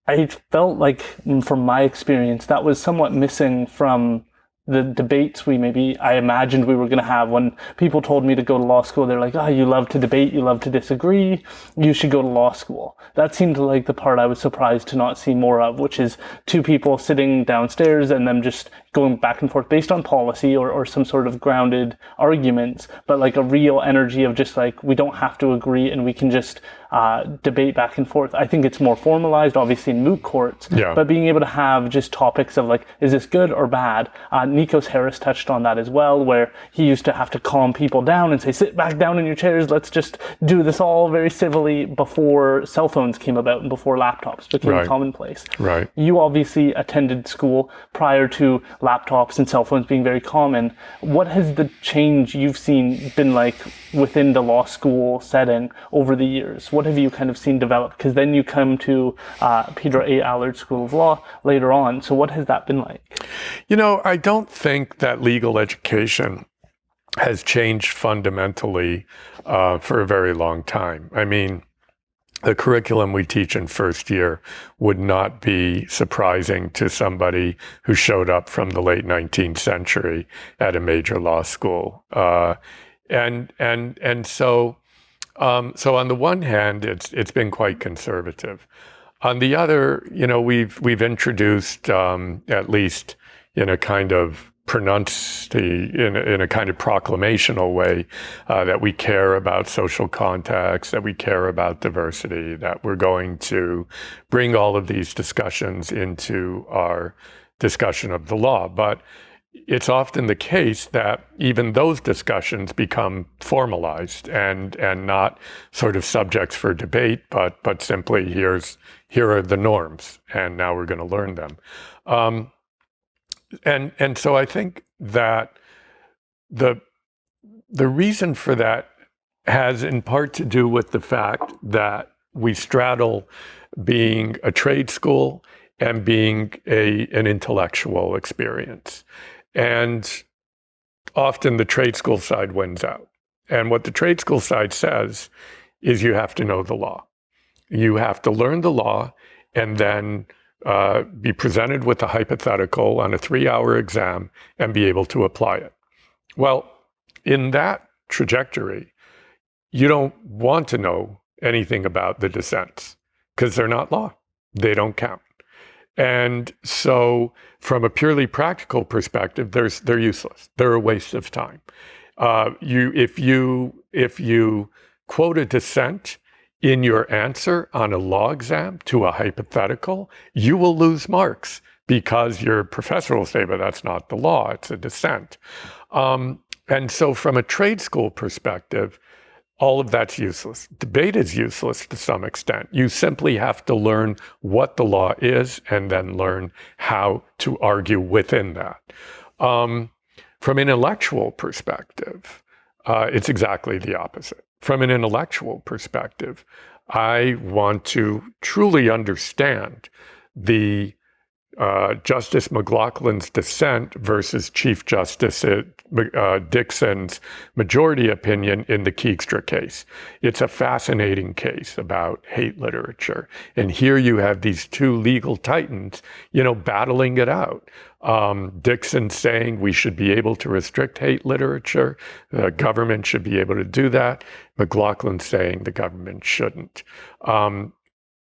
I felt like, from my experience, that was somewhat missing from the debates I imagined we were going to have. When people told me to go to law school, they're like, you love to debate, you love to disagree, you should go to law school. That seemed like the part I was surprised to not see more of, which is two people sitting downstairs and them just going back and forth based on policy or some sort of grounded arguments, but like a real energy of just like, we don't have to agree and we can just debate back and forth. I think it's more formalized, obviously, in moot courts, Yeah. but being able to have just topics of like, is this good or bad? Nikos Harris touched on that as well, where he used to have to calm people down and say, sit back down in your chairs, let's just do this all very civilly before cell phones came about and before laptops became commonplace. Right. You obviously attended school prior to laptops and cell phones being very common. What has the change you've seen been like within the law school setting over the years? What have you kind of seen develop? Because then you come to Peter A. Allard School of Law later on. So what has that been like? You know, I don't think that legal education has changed fundamentally for a very long time. I mean, the curriculum we teach in first year would not be surprising to somebody who showed up from the late 19th century at a major law school. And so on the one hand, it's been quite conservative. On the other, you know, we've introduced at least in a kind of in a kind of proclamational way that we care about social context, that we care about diversity, that we're going to bring all of these discussions into our discussion of the law. But it's often the case that even those discussions become formalized and not sort of subjects for debate, but simply here are the norms, and now we're going to learn them. And so I think that the reason for that has in part to do with the fact that we straddle being a trade school and being an intellectual experience. And often the trade school side wins out. And what the trade school side says is you have to know the law. You have to learn the law and then be presented with a hypothetical on a 3-hour exam and be able to apply it. Well, in that trajectory, you don't want to know anything about the dissents because they're not law. They don't count. And so from a purely practical perspective, they're useless. They're a waste of time. If you quote a dissent in your answer on a law exam to a hypothetical, you will lose marks because your professor will say, but that's not the law, it's a dissent. And so from a trade school perspective, all of that's useless. Debate is useless to some extent. You simply have to learn what the law is and then learn how to argue within that. From an intellectual perspective, it's exactly the opposite. From an intellectual perspective, I want to truly understand the Justice McLaughlin's dissent versus Chief Justice Dixon's majority opinion in the Keegstra case. It's a fascinating case about hate literature. And here you have these two legal titans, you know, battling it out. Dixon saying we should be able to restrict hate literature. The government should be able to do that. McLaughlin saying the government shouldn't.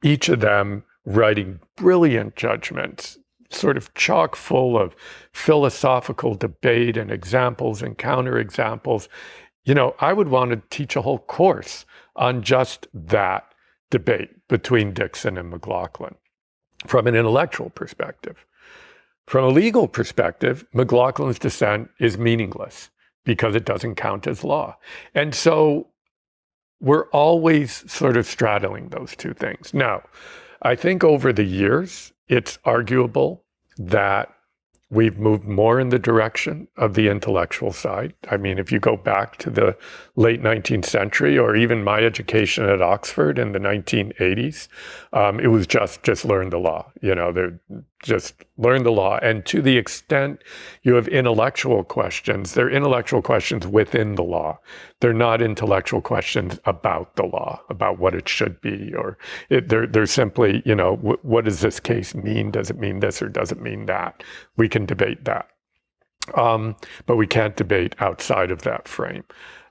Each of them writing brilliant judgments, sort of chock full of philosophical debate and examples and counterexamples. You know, I would want to teach a whole course on just that debate between Dixon and McLaughlin from an intellectual perspective. From a legal perspective, McLaughlin's dissent is meaningless because it doesn't count as law. And so we're always sort of straddling those two things. Now, I think over the years, it's arguable that we've moved more in the direction of the intellectual side. I mean, if you go back to the late 19th century or even my education at Oxford in the 1980s, it was just learn the law. You know, just learn the law. And to the extent you have intellectual questions, they're intellectual questions within the law. They're not intellectual questions about the law, about what it should be, or they're simply, you know, what does this case mean? Does it mean this or does it mean that? We can debate that. But we can't debate outside of that frame.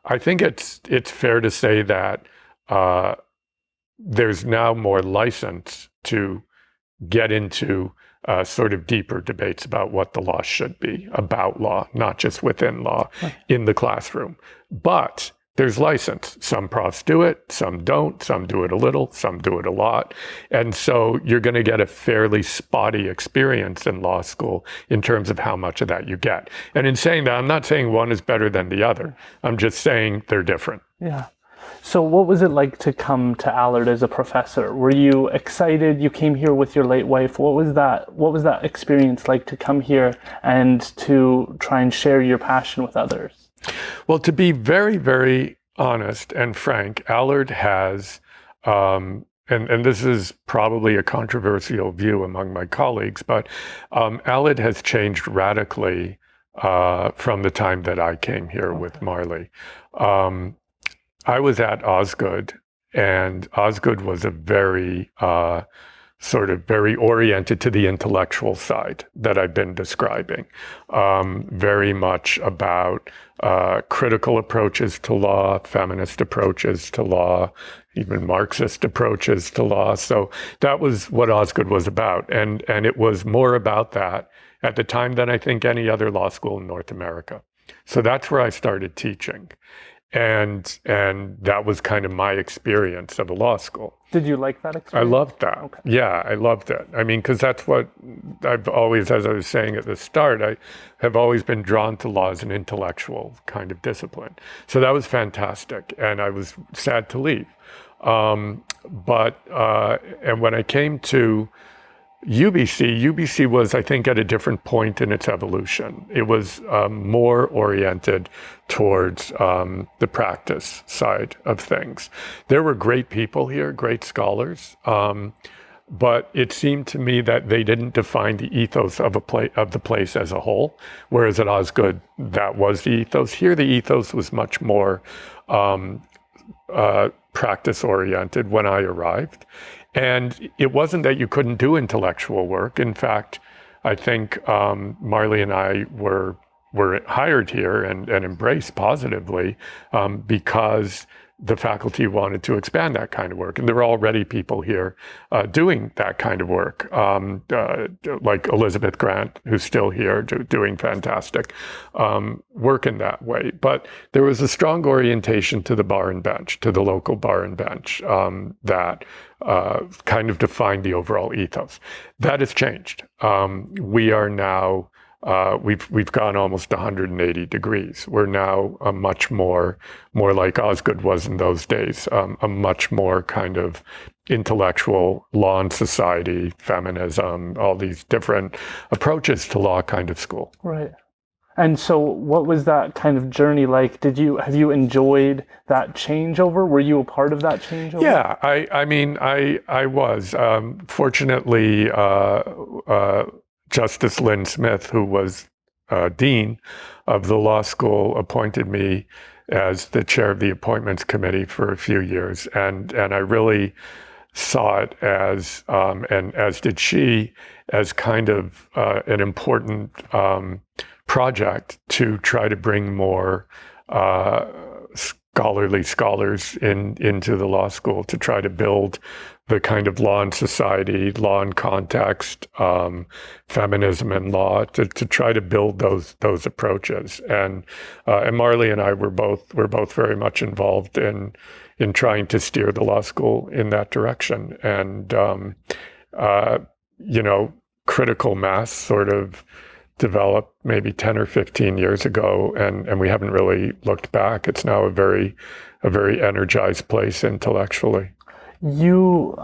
I think it's fair to say that there's now more license to get into sort of deeper debates about what the law should be, about law, not just within law, in the classroom. But there's license. Some profs do it, some don't, some do it a little, some do it a lot. And so you're going to get a fairly spotty experience in law school in terms of how much of that you get. And in saying that, I'm not saying one is better than the other. I'm just saying they're different. Yeah. So what was it like to come to Allard as a professor? Were you excited? You came here with your late wife. What was that experience like to come here and to try and share your passion with others? Well, to be very, very honest and frank, Allard has, and this is probably a controversial view among my colleagues, but Allard has changed radically from the time that I came here with Marley. I was at Osgood, and Osgood was a very sort of very oriented to the intellectual side that I've been describing, very much about critical approaches to law, feminist approaches to law, even Marxist approaches to law. So that was what Osgood was about. And it was more about that at the time than I think any other law school in North America. So that's where I started teaching. And that was kind of my experience of a law school. Did you like that experience? I loved that. Okay. Yeah, I loved it. I mean, because that's what I've always, as I was saying at the start, I have always been drawn to law as an intellectual kind of discipline. So that was fantastic, and I was sad to leave. And when I came to UBC was, I think, at a different point in its evolution. It was more oriented towards the practice side of things. There were great people here, great scholars, but it seemed to me that they didn't define the ethos of the place as a whole, whereas at Osgood, that was the ethos. Here, the ethos was much more practice-oriented when I arrived. And it wasn't that you couldn't do intellectual work. In fact, I think Marley and I were hired here and embraced positively because the faculty wanted to expand that kind of work. And there were already people here doing that kind of work, like Elizabeth Grant, who's still here doing fantastic work in that way. But there was a strong orientation to the bar and bench, to the local bar and bench, that kind of defined the overall ethos. That has changed. We are now, we've gone almost 180 degrees. We're now a much more like Osgood was in those days, a much more kind of intellectual law and society, feminism, all these different approaches to law kind of school. Right. And so what was that kind of journey like? Have you enjoyed that changeover? Were you a part of that changeover? Yeah, I mean, I was. Fortunately, Justice Lynn Smith, who was dean of the law school, appointed me as the chair of the appointments committee for a few years. And I really saw it as, and as did she, as kind of an important project to try to bring more scholarly scholars into the law school, to try to build the kind of law and society, law and context, feminism and law, to try to build those approaches. And Marley and I were both very much involved in trying to steer the law school in that direction. And critical mass sort of developed maybe 10 or 15 years ago, and we haven't really looked back. It's now a very energized place intellectually. You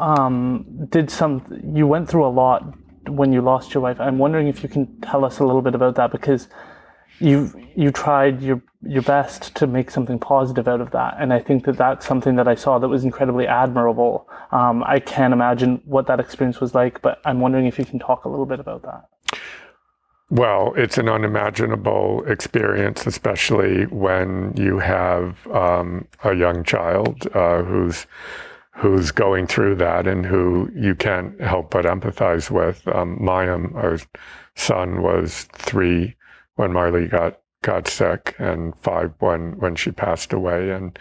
you went through a lot when you lost your wife. I'm wondering if you can tell us a little bit about that, because you tried your best to make something positive out of that, and I think that's something that I saw that was incredibly admirable. I can't imagine what that experience was like, but I'm wondering if you can talk a little bit about that. Well, it's an unimaginable experience, especially when you have a young child who's going through that and who you can't help but empathize with. Mayim, our son, was 3 when Marley got sick, and 5 when she passed away. And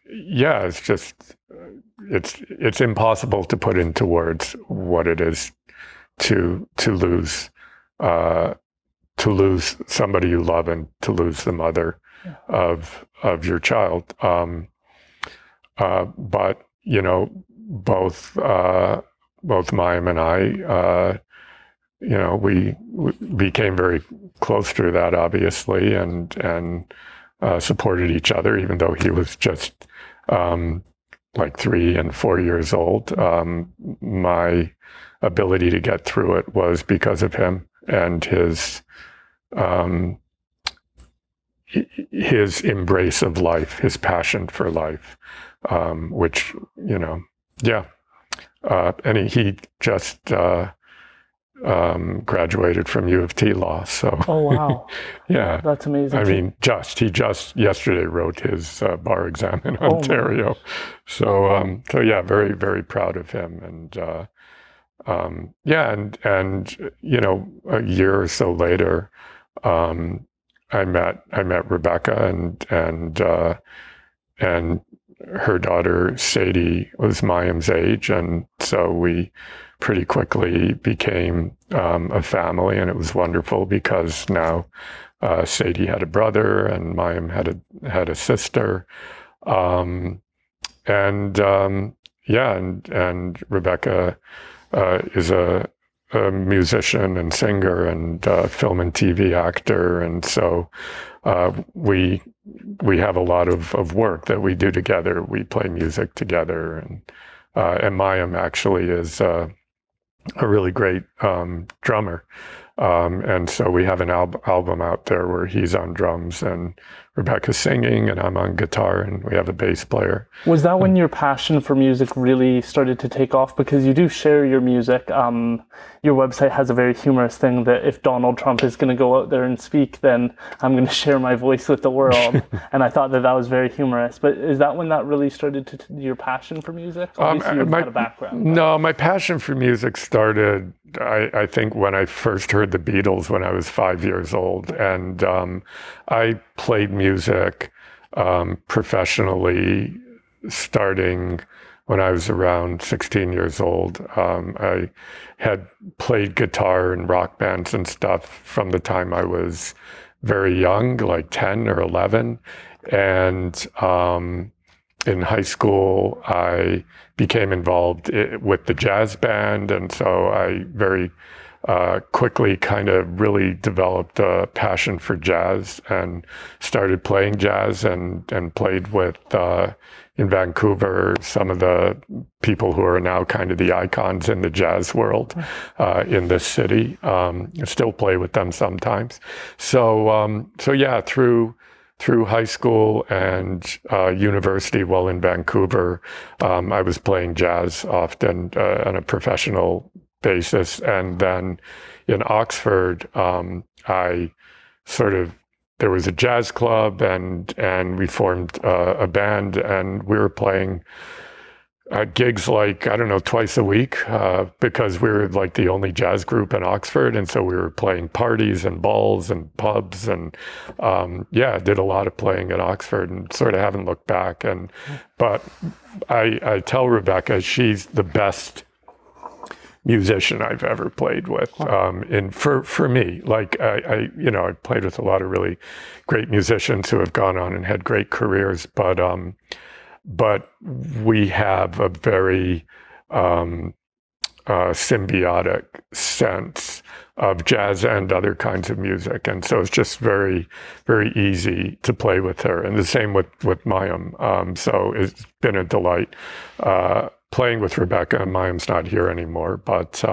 it's just it's impossible to put into words what it is to lose somebody you love and to lose the mother of your child. But both Mayim and I, we became very close through that, obviously, and supported each other, even though he was just like 3 and 4 years old. My ability to get through it was because of him and his embrace of life, his passion for life, which, and he just graduated from U of T Law. So, oh, wow. Yeah. That's amazing. I mean, he just yesterday wrote his bar exam in Ontario. So, yeah, very, very proud of him. And, and a year or so later, I met Rebecca, and her daughter Sadie was Mayim's age, and so we pretty quickly became a family, and it was wonderful because now Sadie had a brother and Mayim had a sister, and Rebecca is a musician and singer and film and TV actor, and so we have a lot of work that we do together. We play music together, and Mayim actually is a really great drummer, and so we have an album out there where he's on drums and Rebecca's singing and I'm on guitar, and we have a bass player. Was that when your passion for music really started to take off? Because you do share your music. Your website has a very humorous thing that if Donald Trump is going to go out there and speak, then I'm going to share my voice with the world. And I thought that was very humorous. But is that when that really started your passion for music? Obviously, you had a background. No, my passion for music started, I think, when I first heard the Beatles when I was 5 years old. And I played music professionally starting when I was around 16 years old. I had played guitar in rock bands and stuff from the time I was very young, like 10 or 11. And in high school, I became involved with the jazz band. And so I very quickly kind of really developed a passion for jazz and started playing jazz and played with, in Vancouver, some of the people who are now kind of the icons in the jazz world in this city. I still play with them sometimes. So yeah, through high school and university while in Vancouver, I was playing jazz often on a professional basis. And then in Oxford, there was a jazz club and we formed a band, and we were playing gigs like, I don't know, twice a week because we were like the only jazz group in Oxford. And so we were playing parties and balls and pubs and did a lot of playing at Oxford and sort of haven't looked back. But I tell Rebecca she's the best musician I've ever played with. And for me, like I played with a lot of really great musicians who have gone on and had great careers, but we have a very symbiotic sense of jazz and other kinds of music, and so it's just very, very easy to play with her. And the same with Mayim. So it's been a delight playing with Rebecca. Mayim's not here anymore, but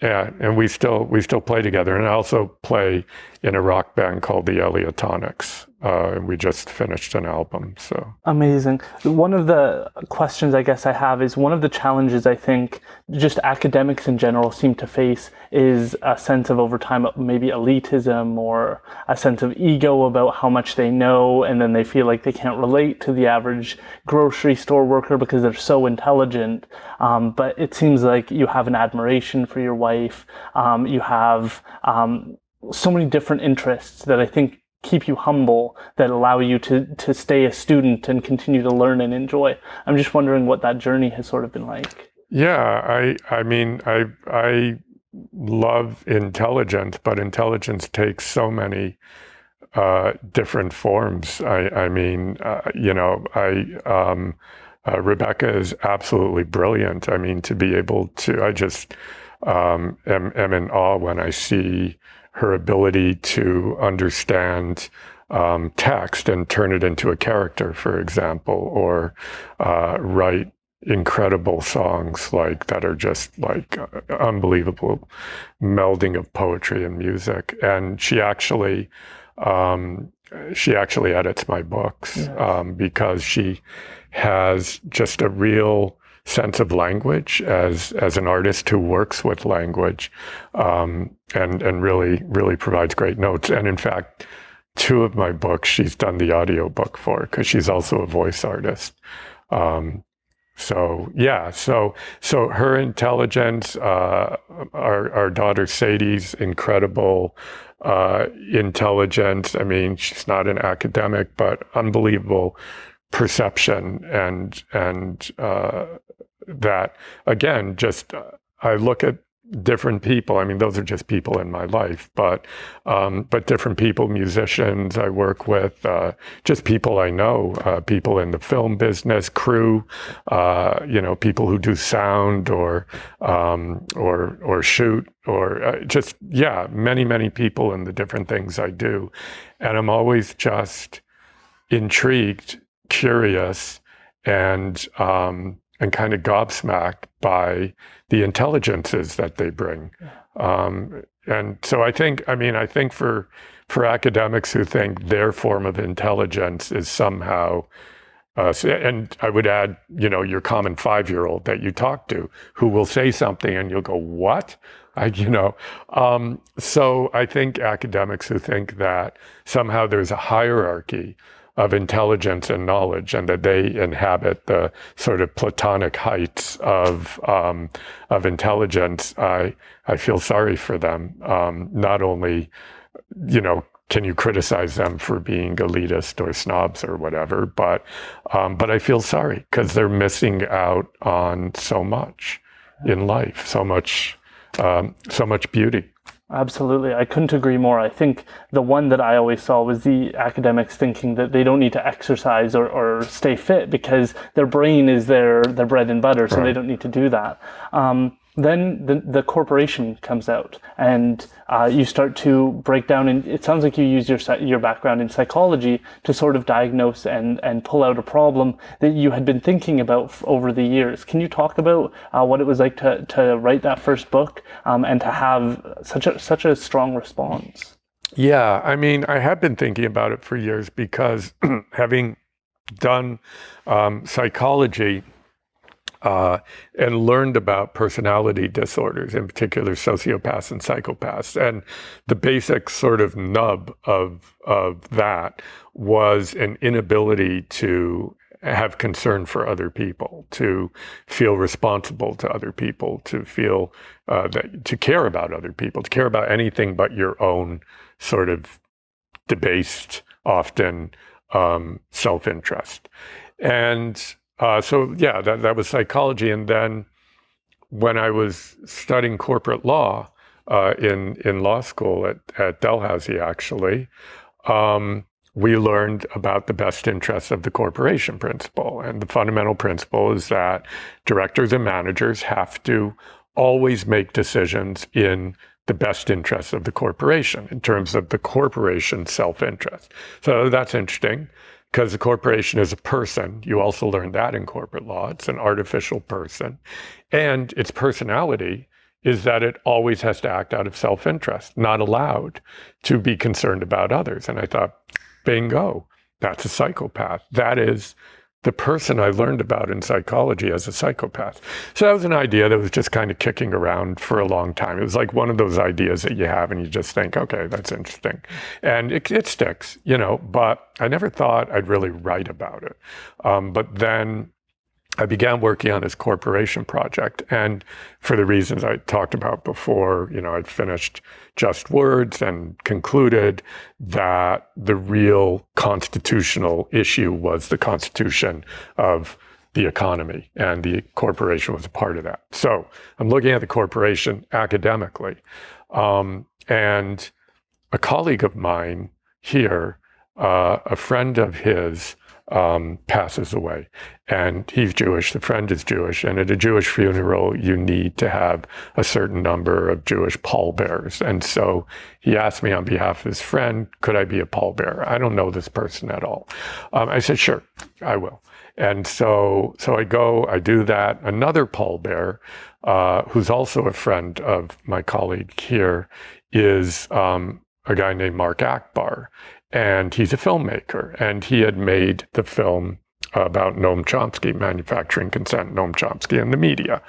yeah, and we still play together. And I also play in a rock band called the Eliotonics. We just finished an album. So amazing. One of the questions I guess I have is, one of the challenges I think just academics in general seem to face is a sense of, over time, maybe elitism or a sense of ego about how much they know, and then they feel like they can't relate to the average grocery store worker because they're so intelligent. But it seems like you have an admiration for your wife. You have so many different interests that I think keep you humble, that allow you to stay a student and continue to learn and enjoy. I'm just wondering what that journey has sort of been like. Yeah, I mean, I love intelligence, but intelligence takes so many different forms. I mean, Rebecca is absolutely brilliant. I mean, to be able to, I just am in awe when I see her ability to understand text and turn it into a character, for example, or write incredible songs like that are just like unbelievable melding of poetry and music. And she actually edits my books because she has just a real sense of language as an artist who works with language, and really provides great notes. And in fact, 2 of my books she's done the audio book for, because she's also a voice artist. So her intelligence, our daughter Sadie's incredible intelligence. I mean, she's not an academic, but unbelievable perception, and that again, just I look at different people. I mean, those are just people in my life, but different people, musicians I work with, just people I know, people in the film business, crew, people who do sound or shoot, or many people in the different things I do. And I'm always just intrigued, curious, and kind of gobsmacked by the intelligences that they bring. And so I think for academics who think their form of intelligence is somehow, and I would add, your common 5-year-old that you talk to, who will say something and you'll go, what? So I think academics who think that somehow there's a hierarchy of intelligence and knowledge, and that they inhabit the sort of Platonic heights of intelligence, I feel sorry for them. Not only, can you criticize them for being elitist or snobs or whatever, but I feel sorry because they're missing out on so much in life, so much beauty. Absolutely. I couldn't agree more. I think the one that I always saw was the academics thinking that they don't need to exercise or stay fit because their brain is their bread and butter, so they don't need to do that. Then the corporation comes out, and you start to break down, and it sounds like you use your background in psychology to sort of diagnose and pull out a problem that you had been thinking about over the years. Can you talk about what it was like to write that first book and to have such a strong response? Yeah, I mean, I have been thinking about it for years because having done psychology, and learned about personality disorders, in particular sociopaths and psychopaths. And the basic sort of nub of that was an inability to have concern for other people, to feel responsible to other people, to feel to care about other people, to care about anything but your own sort of debased, often self-interest. And that was psychology. And then when I was studying corporate law in law school at Dalhousie, actually, we learned about the best interests of the corporation principle. And the fundamental principle is that directors and managers have to always make decisions in the best interests of the corporation in terms of the corporation's self-interest. So that's interesting, because the corporation is a person. You also learn that in corporate law. It's an artificial person. And its personality is that it always has to act out of self-interest, not allowed to be concerned about others. And I thought, bingo, that's a psychopath. That is the person I learned about in psychology as a psychopath. So that was an idea that was just kind of kicking around for a long time. It was like one of those ideas that you have and you just think, okay, that's interesting. And it sticks, but I never thought I'd really write about it. But then I began working on this corporation project. And for the reasons I talked about before, I'd finished Just Words and concluded that the real constitutional issue was the constitution of the economy, and the corporation was a part of that. So I'm looking at the corporation academically. And a colleague of mine here, a friend of his passes away, and he's Jewish, the friend is Jewish, and at a Jewish funeral, you need to have a certain number of Jewish pallbearers. And so he asked me on behalf of his friend, could I be a pallbearer? I don't know this person at all. I said, sure, I will. And so I go, I do that. Another pallbearer, who's also a friend of my colleague here, is a guy named Mark Akbar. And he's a filmmaker, and he had made the film about Noam Chomsky, Manufacturing Consent, Noam Chomsky and the Media.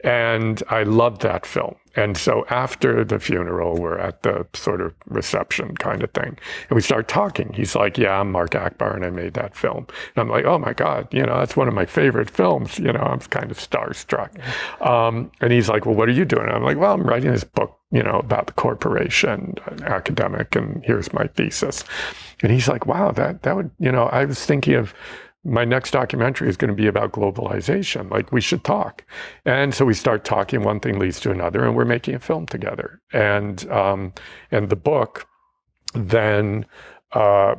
And I loved that film. And so after the funeral, we're at the sort of reception kind of thing, and we start talking. He's like, yeah, I'm Mark Akbar, and I made that film. And I'm like, oh my God, that's one of my favorite films. I'm kind of starstruck. And he's like, well, what are you doing? And I'm like, well, I'm writing this book, about the corporation, an academic, and here's my thesis. And he's like, wow, that would, I was thinking of my next documentary is going to be about globalization. Like, we should talk. And so we start talking, one thing leads to another, and we're making a film together. And the book then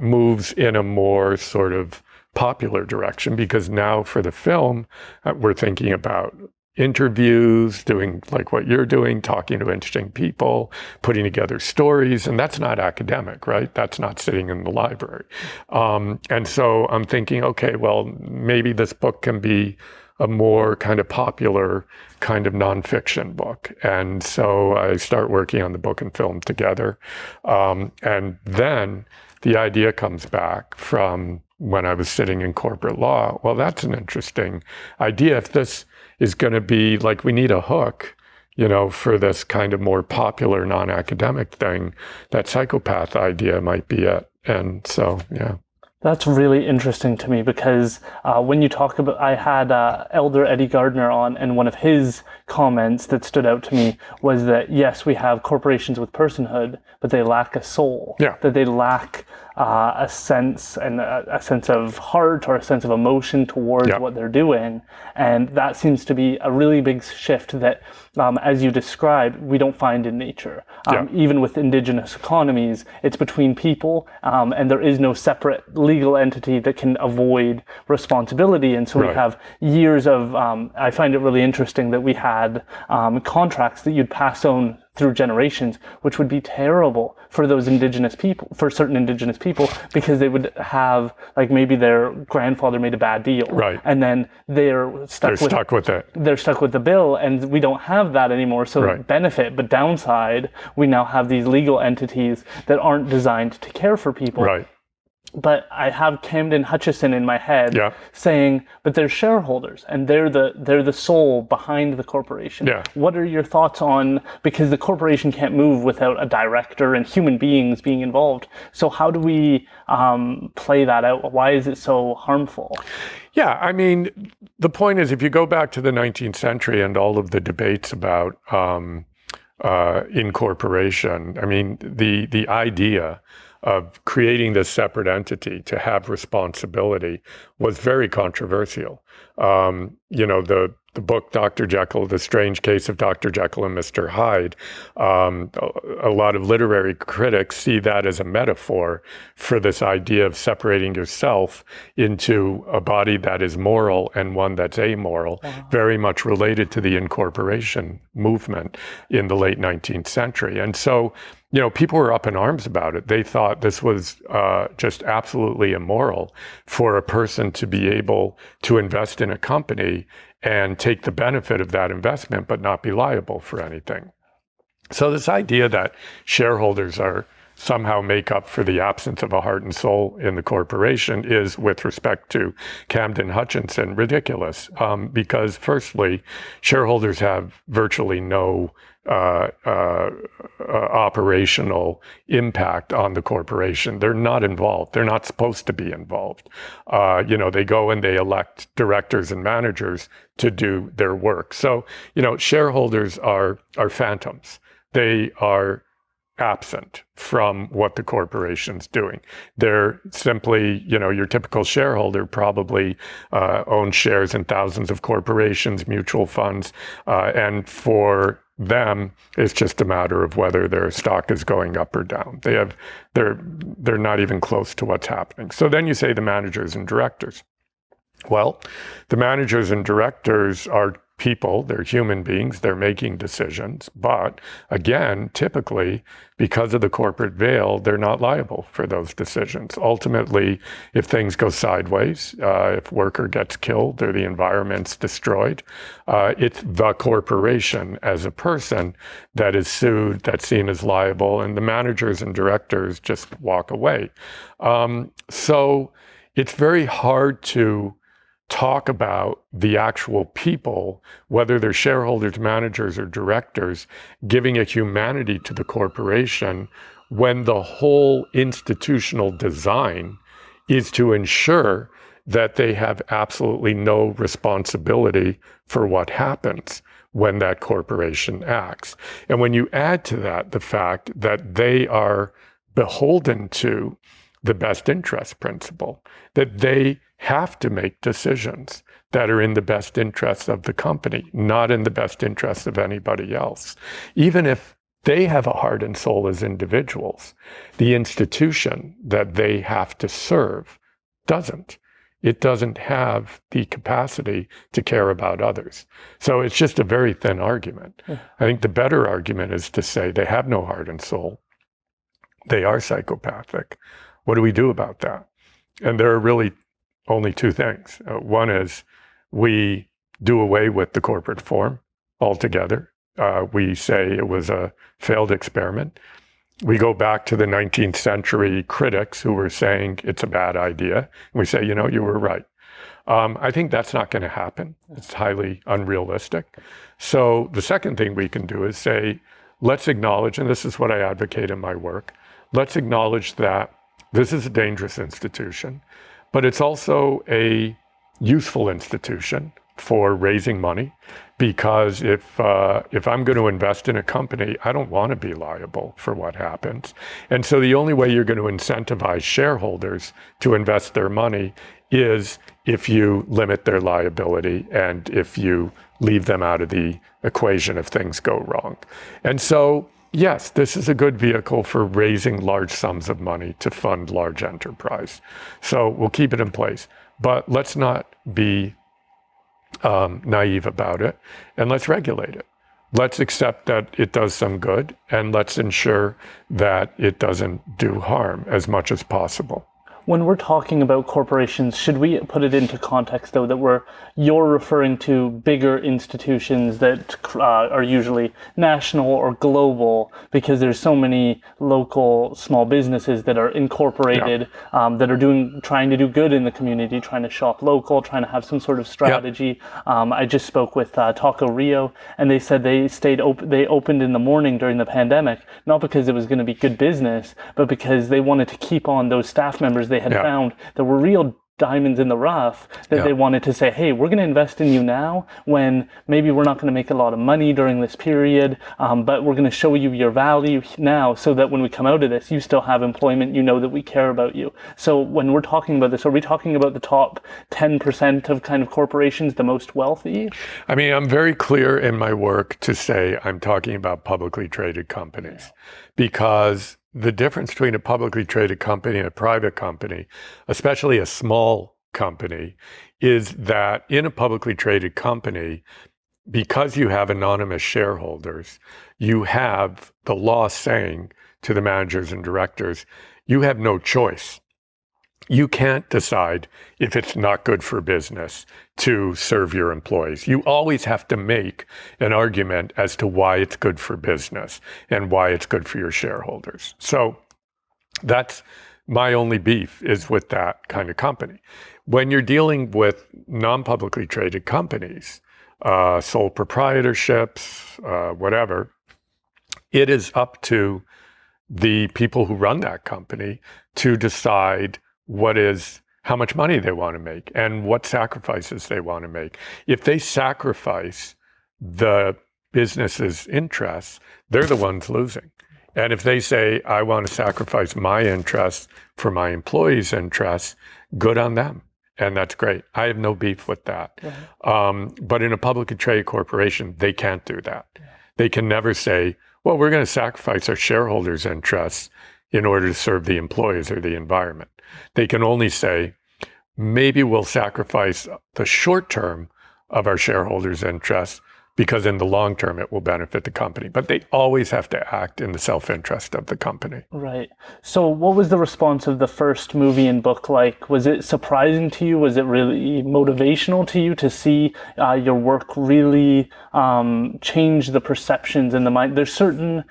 moves in a more sort of popular direction, because now for the film, we're thinking about interviews, doing like what you're doing, talking to interesting people, putting together stories. And that's not academic, right? That's not sitting in the library. And so I'm thinking, okay, well, maybe this book can be a more kind of popular kind of nonfiction book. And so I start working on the book and film together. And then the idea comes back from when I was sitting in corporate law. Well, that's an interesting idea. If this is going to be like, we need a hook, for this kind of more popular non-academic thing, that psychopath idea might be it. And so, yeah. That's really interesting to me, because when you talk about, I had Elder Eddie Gardner on, and one of his comments that stood out to me was that, yes, we have corporations with personhood, but they lack a soul. Yeah. That they lack a sense of heart or a sense of emotion towards what they're doing. And that seems to be a really big shift that, as you described, we don't find in nature. Even with indigenous economies, it's between people, and there is no separate legal entity that can avoid responsibility. And so we have years of, I find it really interesting that we had contracts that you'd pass on through generations, which would be terrible for those indigenous people, for certain indigenous people, because they would have, like, maybe their grandfather made a bad deal, and then they're stuck with it. They're stuck with the bill, and we don't have that anymore. So benefit, but downside, we now have these legal entities that aren't designed to care for people. But I have Camden Hutchison in my head saying, but they're shareholders, and they're the soul behind the corporation. What are your thoughts on, because the corporation can't move without a director and human beings being involved. So how do we play that out? Why is it so harmful? Yeah, I mean, the point is, if you go back to the 19th century and all of the debates about incorporation, I mean, the idea of creating this separate entity to have responsibility was very controversial. The book, Dr. Jekyll, The Strange Case of Dr. Jekyll and Mr. Hyde, a lot of literary critics see that as a metaphor for this idea of separating yourself into a body that is moral and one that's amoral, very much related to the incorporation movement in the late 19th century. And so, people were up in arms about it. They thought this was just absolutely immoral for a person to be able to invest in a company and take the benefit of that investment, but not be liable for anything. So this idea that shareholders are somehow make up for the absence of a heart and soul in the corporation is, with respect to Camden Hutchison, ridiculous. Because firstly, shareholders have virtually no operational impact on the corporation. They're not involved. They're not supposed to be involved. They go and they elect directors and managers to do their work. So, shareholders are phantoms. They are absent from what the corporation's doing. They're simply, your typical shareholder probably owns shares in thousands of corporations, mutual funds, and for them, it's just a matter of whether their stock is going up or down. They're not even close to what's happening. So then you say the managers and directors. Well, the managers and directors are people, they're human beings, they're making decisions. But again, typically, because of the corporate veil, they're not liable for those decisions. Ultimately, if things go sideways, if worker gets killed or the environment's destroyed, it's the corporation as a person that is sued, that's seen as liable, and the managers and directors just walk away. So it's very hard to talk about the actual people, whether they're shareholders, managers, or directors, giving a humanity to the corporation when the whole institutional design is to ensure that they have absolutely no responsibility for what happens when that corporation acts. And when you add to that the fact that they are beholden to the best interest principle, that they have to make decisions that are in the best interests of the company, not in the best interests of anybody else. Even if they have a heart and soul as individuals, the institution that they have to serve doesn't. It doesn't have the capacity to care about others. So it's just a very thin argument. I think the better argument is to say they have no heart and soul. They are psychopathic. What do we do about that? And there are really only two things. One is we do away with the corporate form altogether. We say it was a failed experiment. We go back to the 19th century critics who were saying it's a bad idea. And we say, you know, you were right. I think that's not going to happen. It's highly unrealistic. So the second thing we can do is say, let's acknowledge, and this is what I advocate in my work, let's acknowledge that this is a dangerous institution, but it's also a useful institution for raising money, because if I'm going to invest in a company, I don't want to be liable for what happens. And so the only way you're going to incentivize shareholders to invest their money is if you limit their liability and if you leave them out of the equation if things go wrong. And so, yes, this is a good vehicle for raising large sums of money to fund large enterprise. So we'll keep it in place, but let's not be naive about it, and let's regulate it. Let's accept that it does some good, and let's ensure that it doesn't do harm as much as possible. When we're talking about corporations, should we put it into context, though, that you're referring to bigger institutions that are usually national or global, because there's so many local small businesses that are incorporated, that are trying to do good in the community, trying to shop local, trying to have some sort of strategy. I just spoke with Taco Rio, and they said they opened in the morning during the pandemic, not because it was going to be good business, but because they wanted to keep on those staff members they had found that were real diamonds in the rough, that they wanted to say, hey, we're going to invest in you now when maybe we're not going to make a lot of money during this period, but we're going to show you your value now so that when we come out of this, you still have employment, you know that we care about you. So when we're talking about this, are we talking about the top 10% of kind of corporations, the most wealthy? I mean, I'm very clear in my work to say I'm talking about publicly traded companies, because the difference between a publicly traded company and a private company, especially a small company, is that in a publicly traded company, because you have anonymous shareholders, you have the law saying to the managers and directors, you have no choice. You can't decide if it's not good for business to serve your employees. You always have to make an argument as to why it's good for business and why it's good for your shareholders. So that's my only beef, is with that kind of company. When you're dealing with non-publicly traded companies, sole proprietorships, whatever, it is up to the people who run that company to decide how much money they want to make and what sacrifices they want to make. If they sacrifice the business's interests, they're the ones losing. And if they say, I want to sacrifice my interests for my employees' interests, good on them. And that's great. I have no beef with that. But in a publicly traded corporation, they can't do that. They can never say, well, we're going to sacrifice our shareholders' interests in order to serve the employees or the environment. They can only say, maybe we'll sacrifice the short term of our shareholders' interests because in the long term it will benefit the company. But they always have to act in the self-interest of the company. Right. So what was the response of the first movie and book like? Was it surprising to you? Was it really motivational to you to see your work really change the perceptions in the mind? There's certain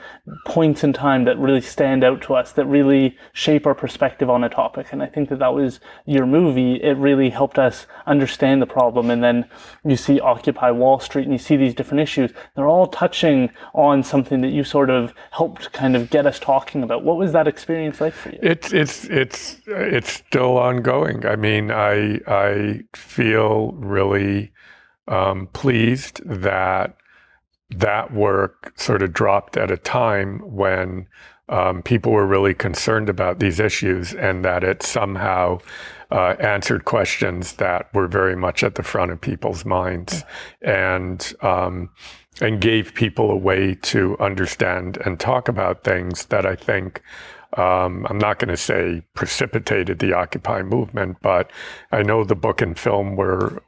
points in time that really stand out to us, that really shape our perspective on a topic. And I think that was your movie. It really helped us understand the problem. And then you see Occupy Wall Street and you see these different issues. They're all touching on something that you sort of helped kind of get us talking about. What was that experience like for you? It's still ongoing. I mean, I feel really pleased that work sort of dropped at a time when people were really concerned about these issues, and that it somehow answered questions that were very much at the front of people's minds, and gave people a way to understand and talk about things that I think, I'm not going to say precipitated the Occupy movement, but I know the book and film were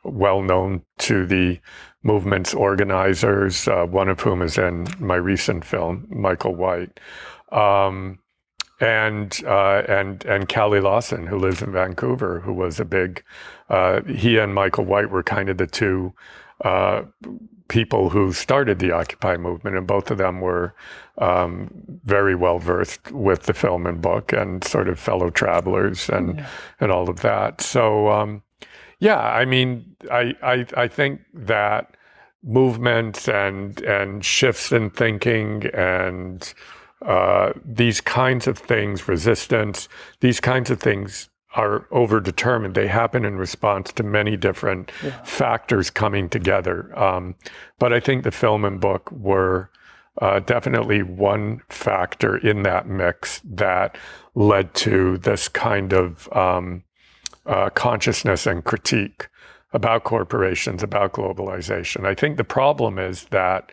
well known to the movement's organizers, one of whom is in my recent film, Michael White. And Callie Lawson, who lives in Vancouver, who was a big, he and Michael White were kind of the two people who started the Occupy movement, and both of them were very well versed with the film and book and sort of fellow travelers and all of that. So yeah, I mean, I think that movements and shifts in thinking and these kinds of things, resistance, these kinds of things are overdetermined. They happen in response to many different factors coming together. But I think the film and book were definitely one factor in that mix that led to this kind of consciousness and critique about corporations, about globalization. I think the problem is that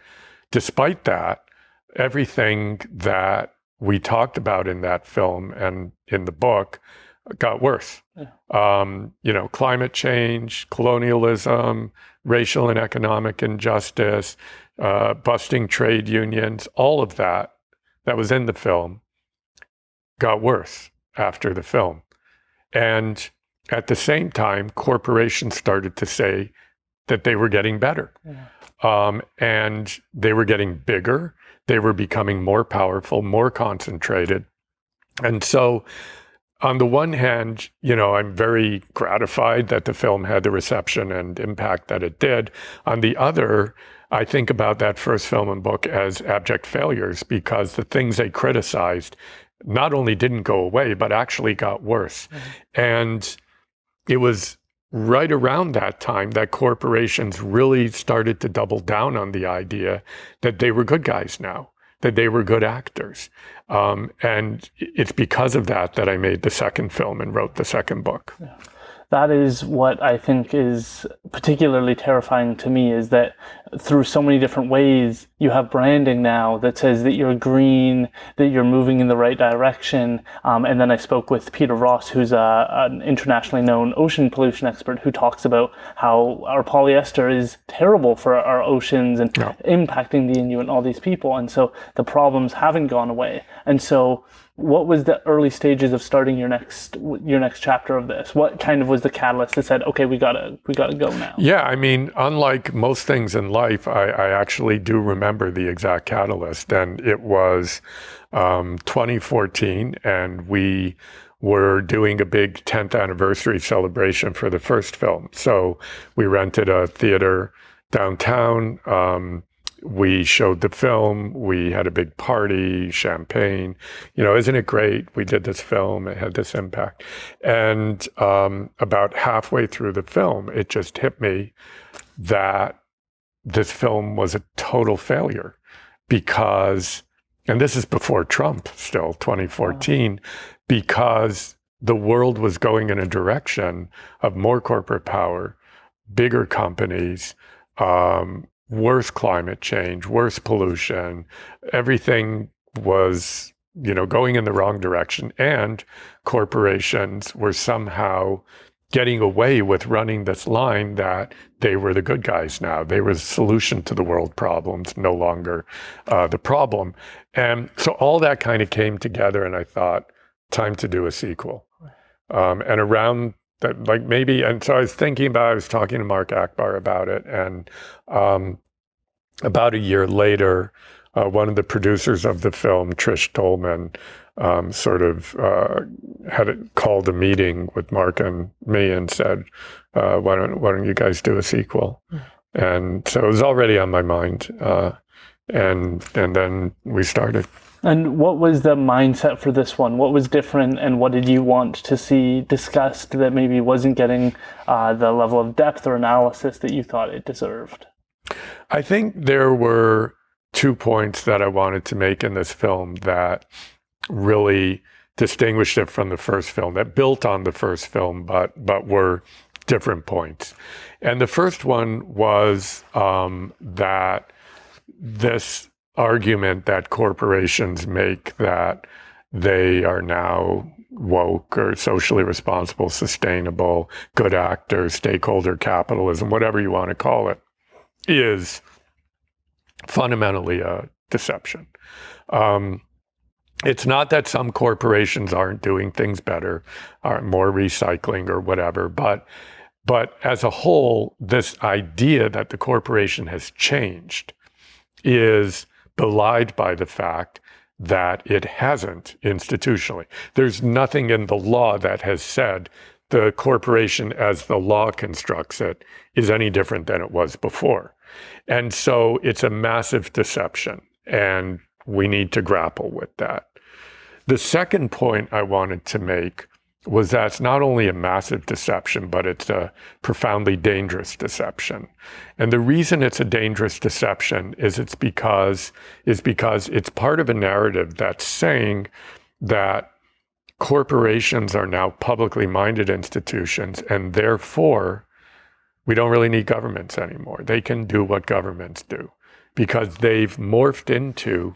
despite that, everything that we talked about in that film and in the book got worse. Climate change, colonialism, racial and economic injustice, busting trade unions, all of that was in the film got worse after the film. And at the same time, corporations started to say that they were getting better. And they were getting bigger. They were becoming more powerful, more concentrated. And so on the one hand, I'm very gratified that the film had the reception and impact that it did. On the other, I think about that first film and book as abject failures, because the things they criticized not only didn't go away, but actually got worse. And it was right around that time that corporations really started to double down on the idea that they were good guys now, that they were good actors. And it's because of that I made the second film and wrote the second book. That is what I think is particularly terrifying to me, is that through so many different ways, you have branding now that says that you're green, that you're moving in the right direction. And then I spoke with Peter Ross, who's an internationally known ocean pollution expert, who talks about how our polyester is terrible for our oceans and impacting the Inuit and all these people. And so the problems haven't gone away. And so what was the early stages of starting your next chapter of this? What kind of was the catalyst that said, okay, we gotta go now? Yeah, I mean, unlike most things in life, I actually do remember the exact catalyst, and it was 2014, and we were doing a big 10th anniversary celebration for the first film. So we rented a theater downtown. We showed the film, we had a big party, champagne, isn't it great? We did this film, it had this impact. And about halfway through the film, it just hit me that this film was a total failure because, and this is before Trump still, 2014, because the world was going in a direction of more corporate power, bigger companies, worse climate change, worse pollution. Everything was, going in the wrong direction. And corporations were somehow getting away with running this line that they were the good guys now. They were the solution to the world problems, no longer the problem. And so all that kind of came together, and I thought, time to do a sequel. And around that, and so I was talking to Mark Akbar about it, and about a year later, one of the producers of the film, Trish Tolman, called a meeting with Mark and me and said, why don't you guys do a sequel? And so it was already on my mind. And then we started. And what was the mindset for this one? What was different, and what did you want to see discussed that maybe wasn't getting the level of depth or analysis that you thought it deserved? I think there were 2 points that I wanted to make in this film that really distinguished it from the first film, that built on the first film, but were different points. And the first one was that this argument that corporations make that they are now woke or socially responsible, sustainable, good actors, stakeholder capitalism, whatever you want to call it, is fundamentally a deception. It's not that some corporations aren't doing things better, aren't more recycling or whatever, but as a whole, this idea that the corporation has changed is belied by the fact that it hasn't institutionally. There's nothing in the law that has said the corporation as the law constructs it is any different than it was before. And so it's a massive deception, and we need to grapple with that. The second point I wanted to make was that it's not only a massive deception, but it's a profoundly dangerous deception. And the reason it's a dangerous deception is because it's part of a narrative that's saying that corporations are now publicly minded institutions, and therefore we don't really need governments anymore. They can do what governments do because they've morphed into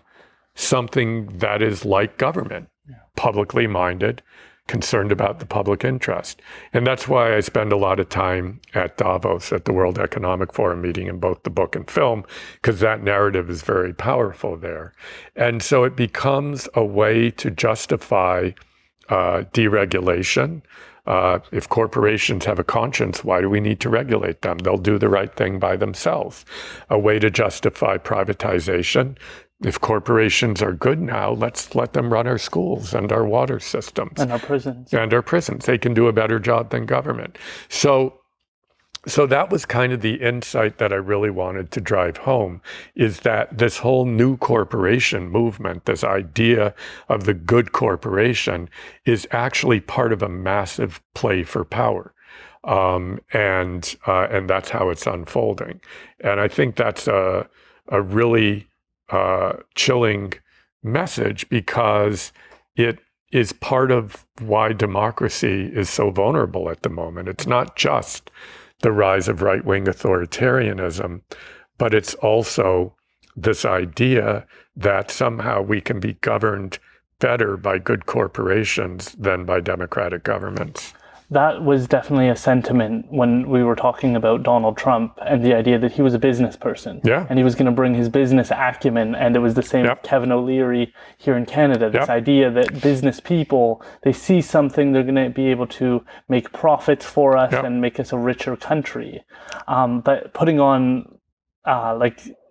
something that is like government, publicly minded, concerned about the public interest. And that's why I spend a lot of time at Davos, at the World Economic Forum meeting in both the book and film, because that narrative is very powerful there. And so it becomes a way to justify deregulation. If corporations have a conscience, why do we need to regulate them? They'll do the right thing by themselves. A way to justify privatization. If corporations are good now, let's let them run our schools and our water systems. And our prisons. And our prisons. They can do a better job than government. So that was kind of the insight that I really wanted to drive home, is that this whole new corporation movement, this idea of the good corporation, is actually part of a massive play for power. And that's how it's unfolding. And I think that's a really chilling message, because it is part of why democracy is so vulnerable at the moment. It's not just the rise of right-wing authoritarianism, but it's also this idea that somehow we can be governed better by good corporations than by democratic governments. That was definitely a sentiment when we were talking about Donald Trump and the idea that he was a business person. Yeah. And he was going to bring his business acumen. And it was the same with Kevin O'Leary here in Canada. This idea that business people, they see something, they're going to be able to make profits for us and make us a richer country. But putting on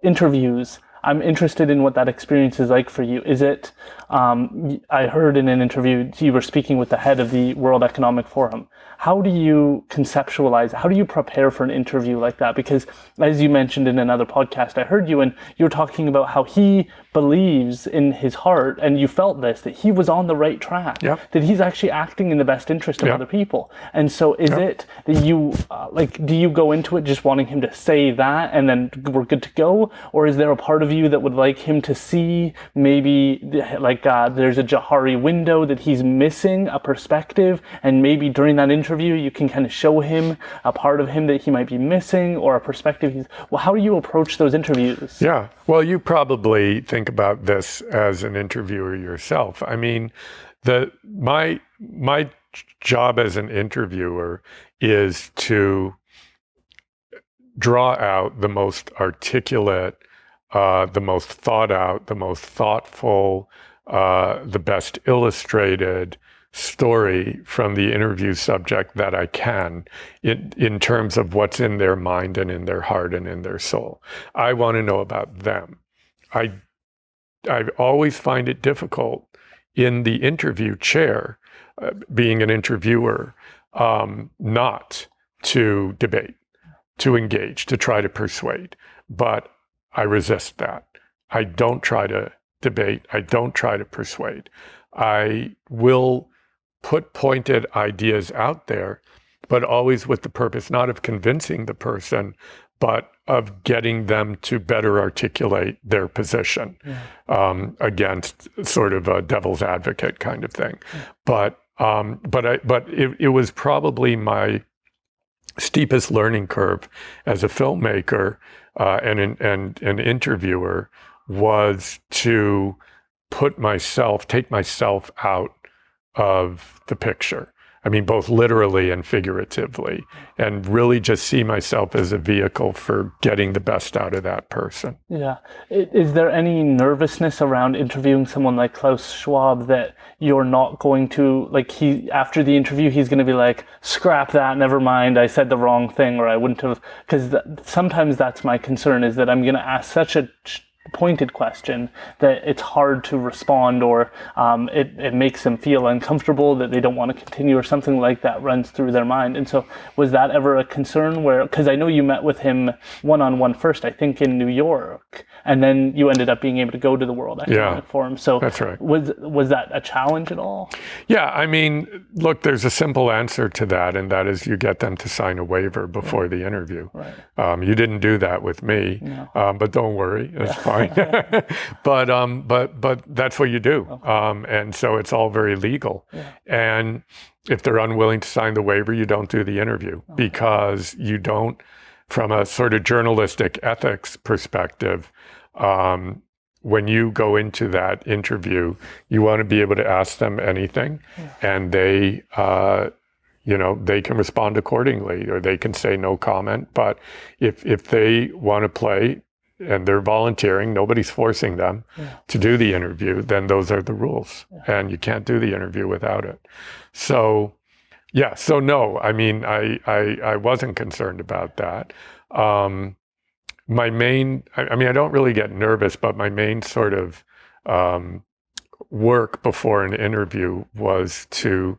interviews, I'm interested in what that experience is like for you. Is it, I heard in an interview, you were speaking with the head of the World Economic Forum. How do you conceptualize, how do you prepare for an interview like that? Because as you mentioned in another podcast, I heard you, and you were talking about how he believes in his heart, and you felt this, that he was on the right track, that he's actually acting in the best interest of other people. And so is it that you, do you go into it just wanting him to say that and then we're good to go? Or is there a part of you interview that would like him to see? Maybe like there's a Johari window that he's missing a perspective, and maybe during that interview you can kind of show him a part of him that he might be missing, or a perspective well, how do you approach those interviews? Yeah, well, you probably think about this as an interviewer yourself. I mean, my job as an interviewer is to draw out the most articulate, the most thought out, the most thoughtful, the best illustrated story from the interview subject that I can in terms of what's in their mind and in their heart and in their soul. I want to know about them. I always find it difficult in the interview chair, being an interviewer, not to debate, to engage, to try to persuade. But I resist that. I don't try to debate. I don't try to persuade. I will put pointed ideas out there, but always with the purpose not of convincing the person, but of getting them to better articulate their position against sort of a devil's advocate kind of thing. But it was probably my steepest learning curve as a filmmaker and an interviewer was to take myself out of the picture. I mean, both literally and figuratively, and really just see myself as a vehicle for getting the best out of that person. Yeah. Is there any nervousness around interviewing someone like Klaus Schwab that you're not going to, like, after the interview, he's going to be like, scrap that, never mind, I said the wrong thing, or I wouldn't have, because sometimes that's my concern, is that I'm going to ask such a pointed question that it's hard to respond, or it makes them feel uncomfortable, that they don't want to continue, or something like that runs through their mind. And so was that ever a concern where, because I know you met with him one-on-one first, I think in New York, and then you ended up being able to go to the World Economic Forum. So that's right. Was that a challenge at all? Yeah, I mean, look, there's a simple answer to that, and that is you get them to sign a waiver before the interview. Right. You didn't do that with me, but don't worry, it's fine. But that's what you do. Okay. And so it's all very legal. Yeah. And if they're unwilling to sign the waiver, you don't do the interview, because you don't, from a sort of journalistic ethics perspective, when you go into that interview, you want to be able to ask them anything, and they they can respond accordingly, or they can say no comment. But if they want to play, and they're volunteering, nobody's forcing them to do the interview, then those are the rules. And you can't do the interview without it. So, so no, I mean, I wasn't concerned about that. My main, I mean, I don't really get nervous, but my main sort of work before an interview was to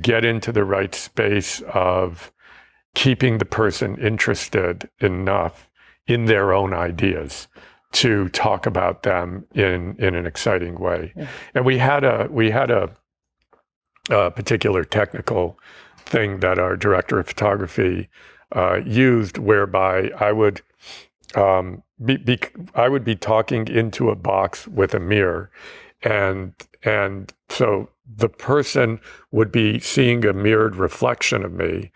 get into the right space of keeping the person interested enough in their own ideas to talk about them in an exciting way. Yeah. And we had a particular technical thing that our director of photography used, whereby I would be talking into a box with a mirror, and so the person would be seeing a mirrored reflection of me.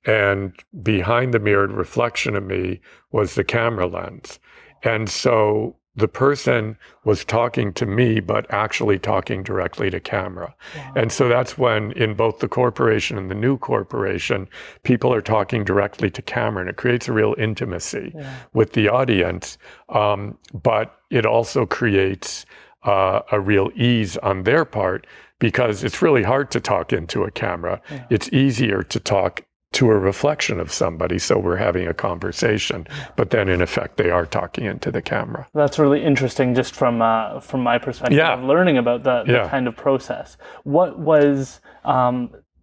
And behind the mirrored reflection of me was the camera lens. And so the person was talking to me, but actually talking directly to camera. Wow. And so that's when, in both the corporation and the new corporation, people are talking directly to camera, and it creates a real intimacy with the audience. But it also creates a real ease on their part, because it's really hard to talk into a camera. Yeah. It's easier to talk to a reflection of somebody, so we're having a conversation, but then in effect they are talking into the camera. That's really interesting, just from my perspective of learning about the kind of process. What was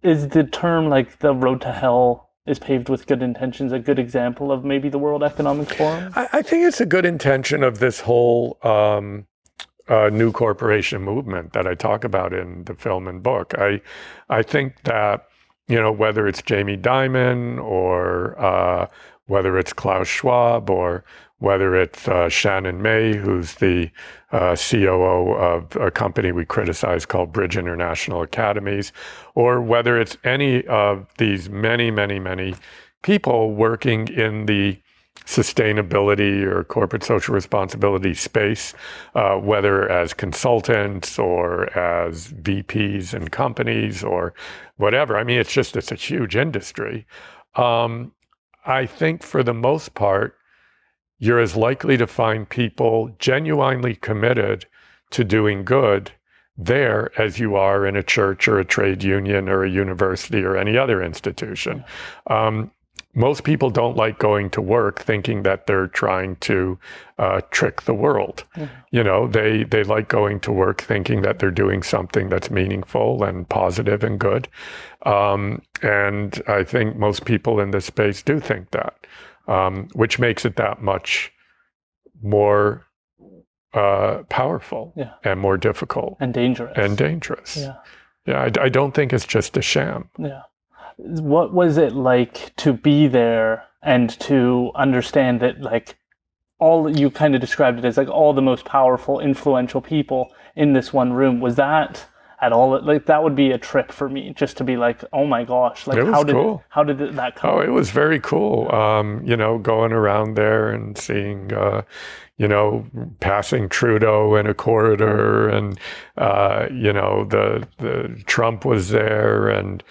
is the term, like, the road to hell is paved with good intentions, a good example of maybe the World Economic Forum? I think it's a good intention of this whole new corporation movement that I talk about in the film and book. I think that, whether it's Jamie Dimon or whether it's Klaus Schwab or whether it's Shannon May, who's the COO of a company we criticize called Bridge International Academies, or whether it's any of these many, many, many people working in the sustainability or corporate social responsibility space, whether as consultants or as VPs in companies or whatever. I mean, it's a huge industry. I think for the most part, you're as likely to find people genuinely committed to doing good there as you are in a church or a trade union or a university or any other institution. Most people don't like going to work thinking that they're trying to trick the world. You know, they like going to work thinking that they're doing something that's meaningful and positive and good. And I think most people in this space do think that, which makes it that much more powerful and more difficult. And dangerous. Yeah, I don't think it's just a sham. Yeah. What was it like to be there and to understand that, like, all you kind of described it as like all the most powerful, influential people in this one room? Was that at all, like, that would be a trip for me, just to be like, oh my gosh, like, how did that come? Oh, it was very cool. You know, going around there and seeing, you know, passing Trudeau in a corridor, and you know, the Trump was there, and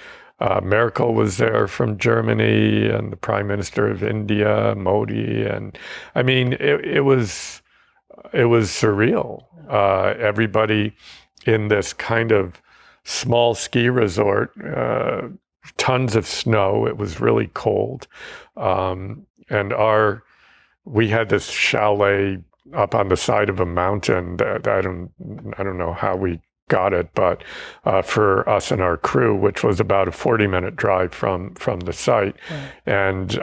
Merkel was there from Germany, and the Prime Minister of India, Modi, and I mean, it was surreal. Everybody in this kind of small ski resort, tons of snow. It was really cold, and we had this chalet up on the side of a mountain that I don't know how we got it, but for us and our crew, which was about a 40-minute drive from the site. And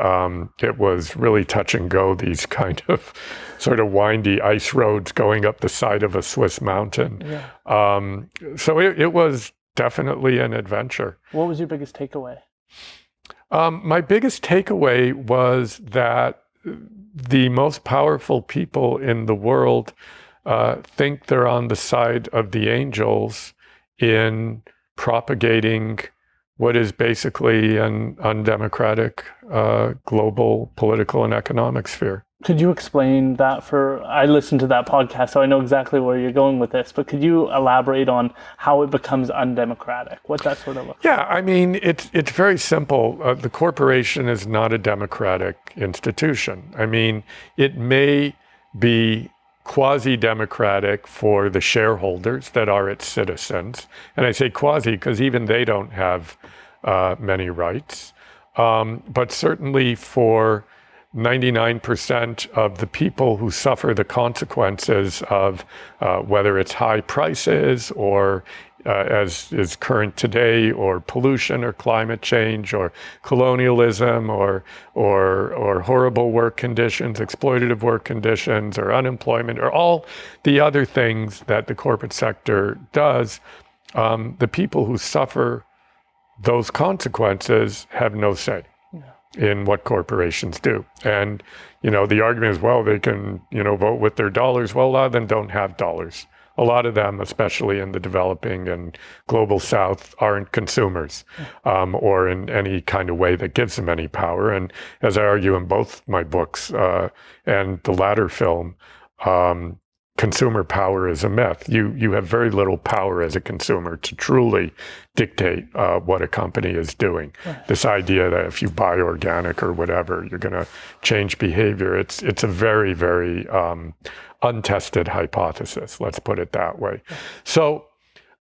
it was really touch and go, these kind of sort of windy ice roads going up the side of a Swiss mountain. So it was definitely an adventure. What was your biggest takeaway? My biggest takeaway was that the most powerful people in the world think they're on the side of the angels in propagating what is basically an undemocratic global political and economic sphere. Could you explain that? I listened to that podcast, so I know exactly where you're going with this, but could you elaborate on how it becomes undemocratic? What that sort of looks like? Yeah, I mean, it's very simple. The corporation is not a democratic institution. I mean, it may be quasi-democratic for the shareholders that are its citizens. And I say quasi because even they don't have many rights. But certainly for 99% of the people who suffer the consequences of whether it's high prices or as is current today, or pollution or climate change or colonialism or horrible work conditions, exploitative work conditions, or unemployment, or all the other things that the corporate sector does, the people who suffer those consequences have no say in what corporations do. And, you know, the argument is, well, they can, you know, vote with their dollars. Well, a lot of them don't have dollars. A lot of them, especially in the developing and global South, aren't consumers or in any kind of way that gives them any power. And as I argue in both my books and the latter film, consumer power is a myth. You have very little power as a consumer to truly dictate what a company is doing. Right. This idea that if you buy organic or whatever, you're going to change behavior, it's a very, very untested hypothesis, let's put it that way. So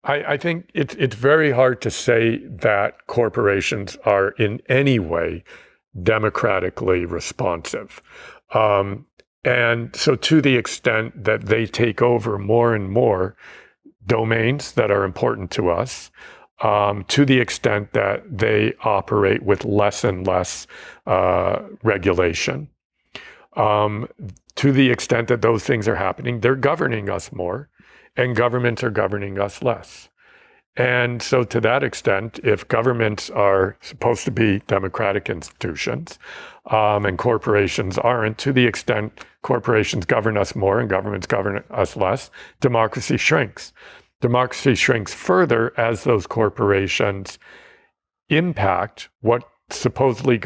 I think it's very hard to say that corporations are in any way democratically responsive. And so to the extent that they take over more and more domains that are important to us, to the extent that they operate with less and less regulation, to the extent that those things are happening, they're governing us more, and governments are governing us less. And so to that extent, if governments are supposed to be democratic institutions, and corporations aren't, to the extent corporations govern us more and governments govern us less, democracy shrinks. Democracy shrinks further as those corporations impact what supposedly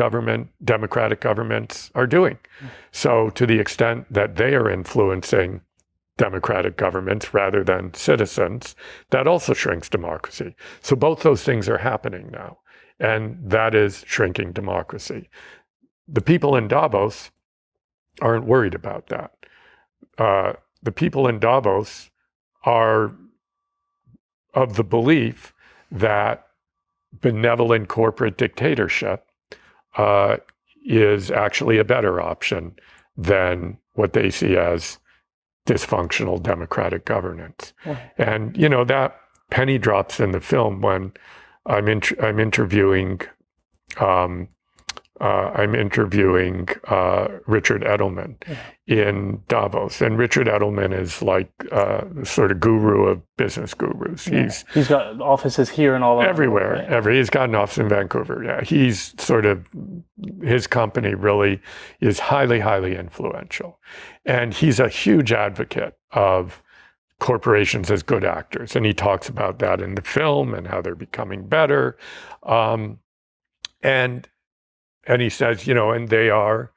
democratic governments are doing. So to the extent that they are influencing democratic governments rather than citizens, that also shrinks democracy. So both those things are happening now, and that is shrinking democracy. The people in Davos aren't worried about that. The people in Davos are of the belief that benevolent corporate dictatorship is actually a better option than what they see as dysfunctional democratic governance. And, that penny drops in the film when I'm interviewing Richard Edelman in Davos, and Richard Edelman is like the sort of guru of business gurus. He's got offices here and all over. Everywhere. He's got an office in Vancouver. Yeah, he's sort of, his company really is highly, highly influential, and he's a huge advocate of corporations as good actors, and he talks about that in the film and how they're becoming better, and he says, and they are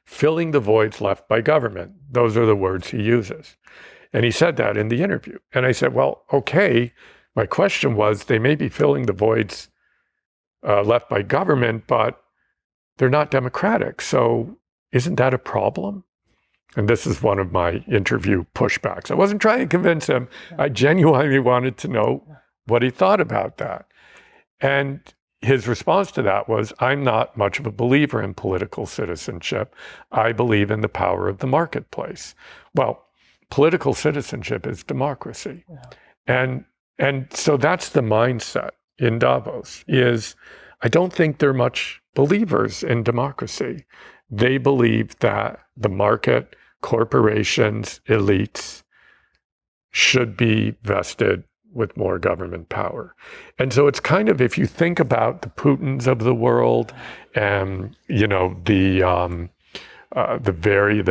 filling the voids left by government. Those are the words he uses. And he said that in the interview. And I said, well, okay. My question was, they may be filling the voids left by government, but they're not democratic. So isn't that a problem? And this is one of my interview pushbacks. I wasn't trying to convince him. I genuinely wanted to know what he thought about that. And his response to that was, I'm not much of a believer in political citizenship. I believe in the power of the marketplace. Well, political citizenship is democracy. And so that's the mindset in Davos, is I don't think they're much believers in democracy. They believe that the market, corporations, elites should be vested with more government power. And so it's kind of, if you think about the Putins of the world and, the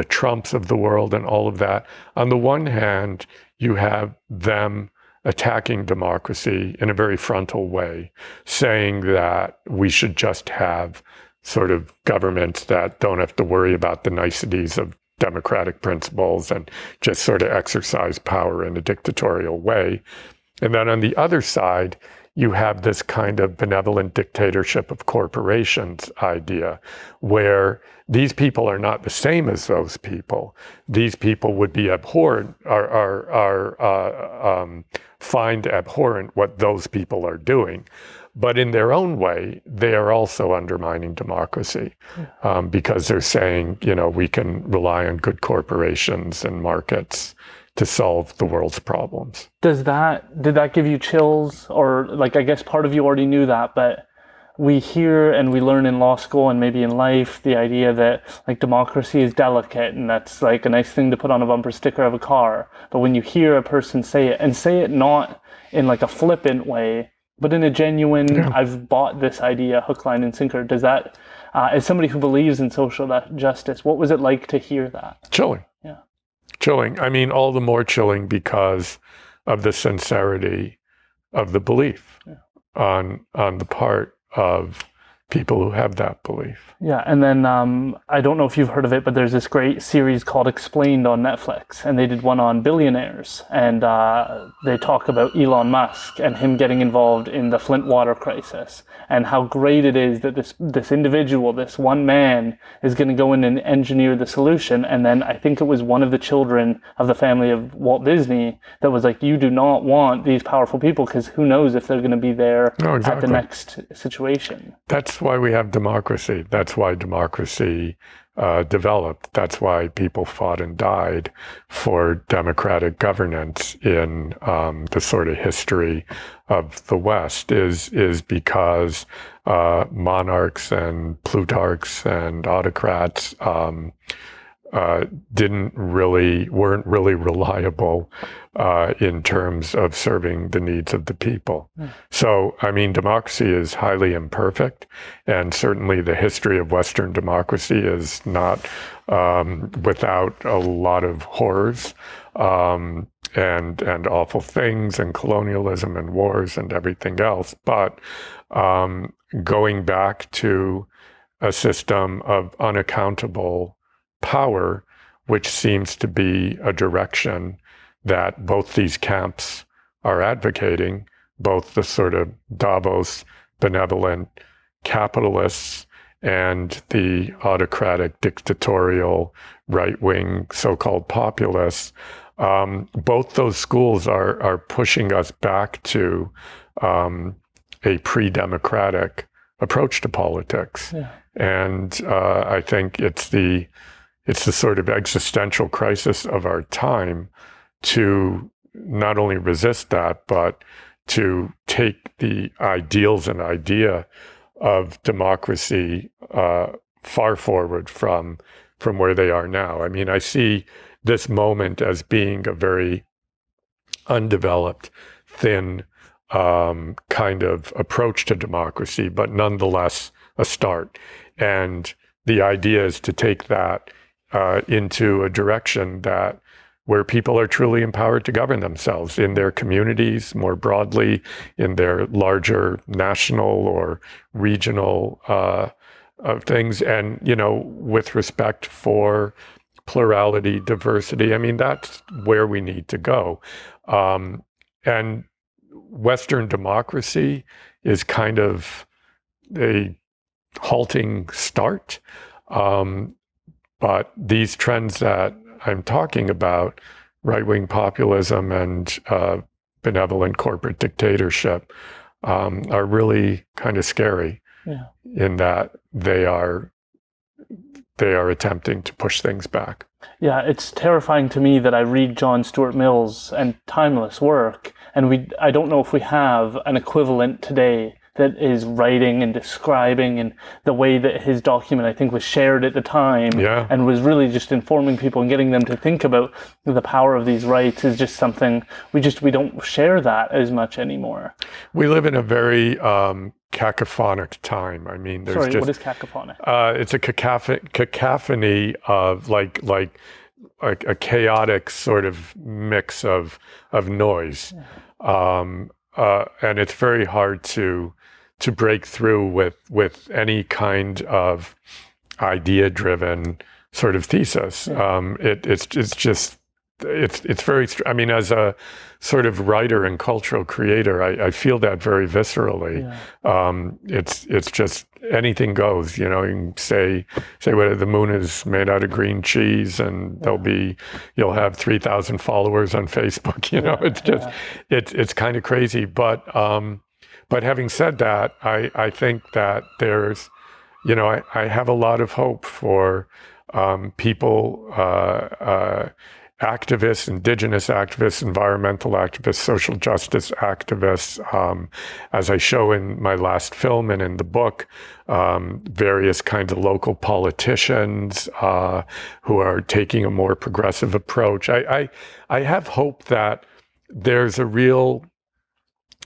Trumps of the world and all of that, on the one hand, you have them attacking democracy in a very frontal way, saying that we should just have sort of governments that don't have to worry about the niceties of democratic principles and just sort of exercise power in a dictatorial way. And then on the other side, you have this kind of benevolent dictatorship of corporations idea, where these people are not the same as those people. These people would be abhorrent, find abhorrent what those people are doing. But in their own way, they are also undermining democracy, because they're saying, we can rely on good corporations and markets to solve the world's problems. Did that give you chills? Or I guess part of you already knew that, but we hear and we learn in law school and maybe in life the idea that democracy is delicate and that's a nice thing to put on a bumper sticker of a car. But when you hear a person say it, and say it not in a flippant way, but in a genuine, I've bought this idea, hook, line, and sinker, does that, as somebody who believes in social justice, what was it like to hear that? Chilling. Yeah. Chilling. I mean, all the more chilling because of the sincerity of the belief on the part of people who have that belief. Yeah, and then I don't know if you've heard of it, but there's this great series called Explained on Netflix, and they did one on billionaires, and they talk about Elon Musk and him getting involved in the Flint water crisis, and how great it is that this individual, this one man, is going to go in and engineer the solution. And then I think it was one of the children of the family of Walt Disney that was like, you do not want these powerful people, because who knows if they're going to be there at the next situation. That's why we have democracy. That's why democracy developed. That's why people fought and died for democratic governance in the sort of history of the West, is because monarchs and plutarchs and autocrats weren't really reliable in terms of serving the needs of the people. So, I mean, democracy is highly imperfect, and certainly the history of Western democracy is not without a lot of horrors and awful things, and colonialism and wars and everything else. But going back to a system of unaccountable power, which seems to be a direction that both these camps are advocating, both the sort of Davos benevolent capitalists and the autocratic, dictatorial, right-wing so-called populists. Both those schools are pushing us back to a pre-democratic approach to politics. Yeah. And I think it's the sort of existential crisis of our time to not only resist that, but to take the ideals and idea of democracy far forward from where they are now. I mean, I see this moment as being a very undeveloped, thin kind of approach to democracy, but nonetheless a start. And the idea is to take that into a direction where people are truly empowered to govern themselves in their communities, more broadly, in their larger national or regional things, and, with respect for plurality, diversity. I mean, that's where we need to go. And Western democracy is kind of a halting start. But these trends that I'm talking about, right-wing populism and benevolent corporate dictatorship, are really kind of scary. Yeah. In that they are attempting to push things back. Yeah, it's terrifying to me that I read John Stuart Mill's and timeless work, and I don't know if we have an equivalent today that is writing and describing, and the way that his document, I think, was shared at the time, and was really just informing people and getting them to think about the power of these rights is just something we don't share that as much anymore. We live in a very cacophonic time. I mean, there's what is cacophonic? It's a cacophony of like a chaotic sort of mix of noise, and it's very hard to break through with any kind of idea-driven sort of thesis. It's very, I mean, as a sort of writer and cultural creator, I feel that very viscerally. It's just anything goes, you can say whether the moon is made out of green cheese, and you'll have 3,000 followers on Facebook, it's kind of crazy. But having said that, I think that there's, I have a lot of hope for people, activists, indigenous activists, environmental activists, social justice activists, as I show in my last film and in the book, various kinds of local politicians who are taking a more progressive approach. I have hope that there's a real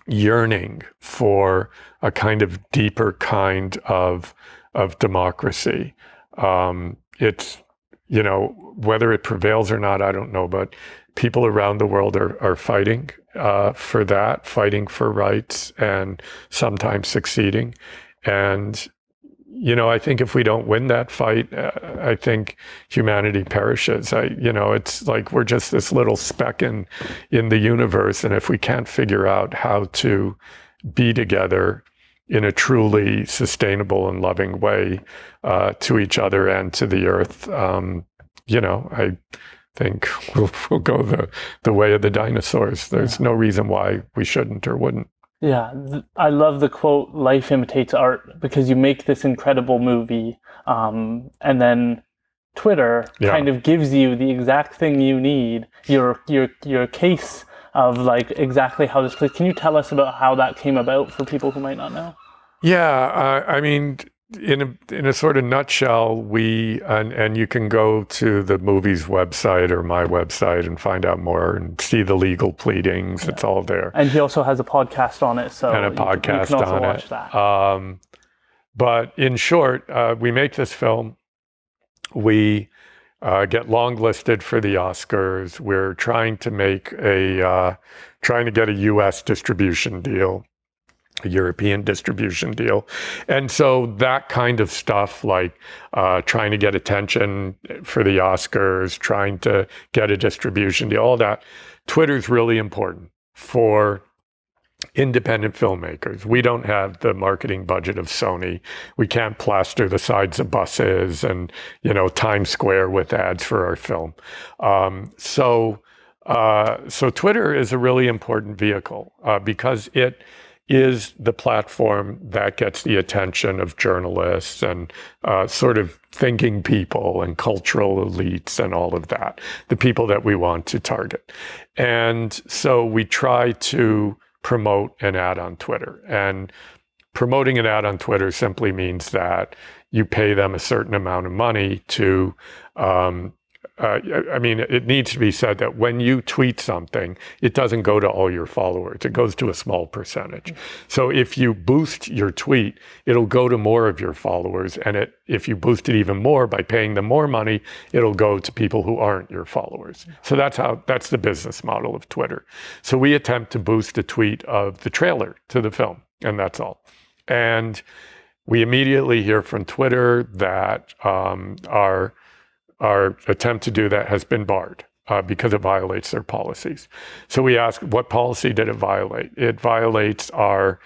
yearning for a kind of deeper kind of democracy. It's, whether it prevails or not, I don't know, but people around the world are fighting for that, fighting for rights, and sometimes succeeding. And, I think if we don't win that fight, I think humanity perishes. It's like we're just this little speck in the universe. And if we can't figure out how to be together in a truly sustainable and loving way to each other and to the earth, I think we'll go the way of the dinosaurs. There's no reason why we shouldn't or wouldn't. Yeah, I love the quote, "Life imitates art," because you make this incredible movie, and then Twitter kind of gives you the exact thing you need, your case of like exactly how this plays. Can you tell us about how that came about for people who might not know? Yeah, I mean, in a sort of nutshell, and you can go to the movie's website or my website and find out more and see the legal pleadings. It's all there. And he also has a podcast on it, so And a podcast you can also on watch it. that. But in short, we make this film. We get longlisted for the Oscars. We're trying to get a U.S. distribution deal, a European distribution deal. And so that kind of stuff, like trying to get attention for the Oscars, trying to get a distribution deal, all that, Twitter's really important for independent filmmakers. We don't have the marketing budget of Sony. We can't plaster the sides of buses and, Times Square with ads for our film. So Twitter is a really important vehicle because it is the platform that gets the attention of journalists and sort of thinking people and cultural elites and all of that, the people that we want to target. And so we try to promote an ad on Twitter. And promoting an ad on Twitter simply means that you pay them a certain amount of money to, it needs to be said that when you tweet something, it doesn't go to all your followers. It goes to a small percentage. So if you boost your tweet, it'll go to more of your followers. And if you boost it even more by paying them more money, it'll go to people who aren't your followers. So that's the business model of Twitter. So we attempt to boost a tweet of the trailer to the film, and that's all. And we immediately hear from Twitter that our attempt to do that has been barred because it violates their policies. So we ask, what policy did it violate? It violates our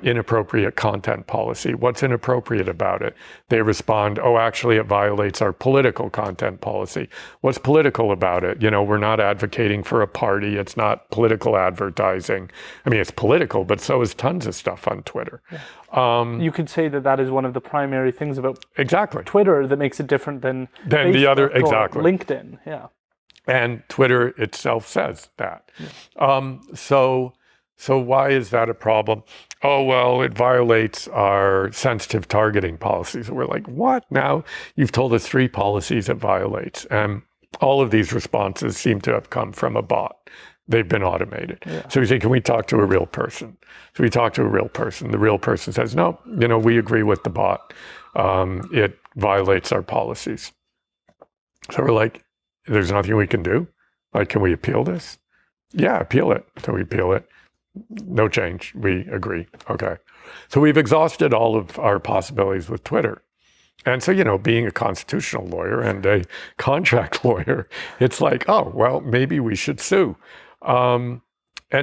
inappropriate content policy. What's inappropriate about it? They respond, actually, it violates our political content policy. What's political about it? We're not advocating for a party. It's not political advertising. I mean, it's political, but so is tons of stuff on Twitter. Yeah. You could say that is one of the primary things about exactly Twitter that makes it different than Facebook the other, or exactly. LinkedIn. Yeah. And Twitter itself says that. Yeah. So why is that a problem? Oh, well, it violates our sensitive targeting policies. We're like, what? Now you've told us 3 policies it violates. And all of these responses seem to have come from a bot. They've been automated. Yeah. So we say, can we talk to a real person? So we talk to a real person. The real person says, no, we agree with the bot. It violates our policies. So we're like, there's nothing we can do? Like, can we appeal this? Yeah, appeal it. So we appeal it. No change. We agree. Okay. So we've exhausted all of our possibilities with Twitter. And so, being a constitutional lawyer and a contract lawyer, it's like, oh, well, maybe we should sue. And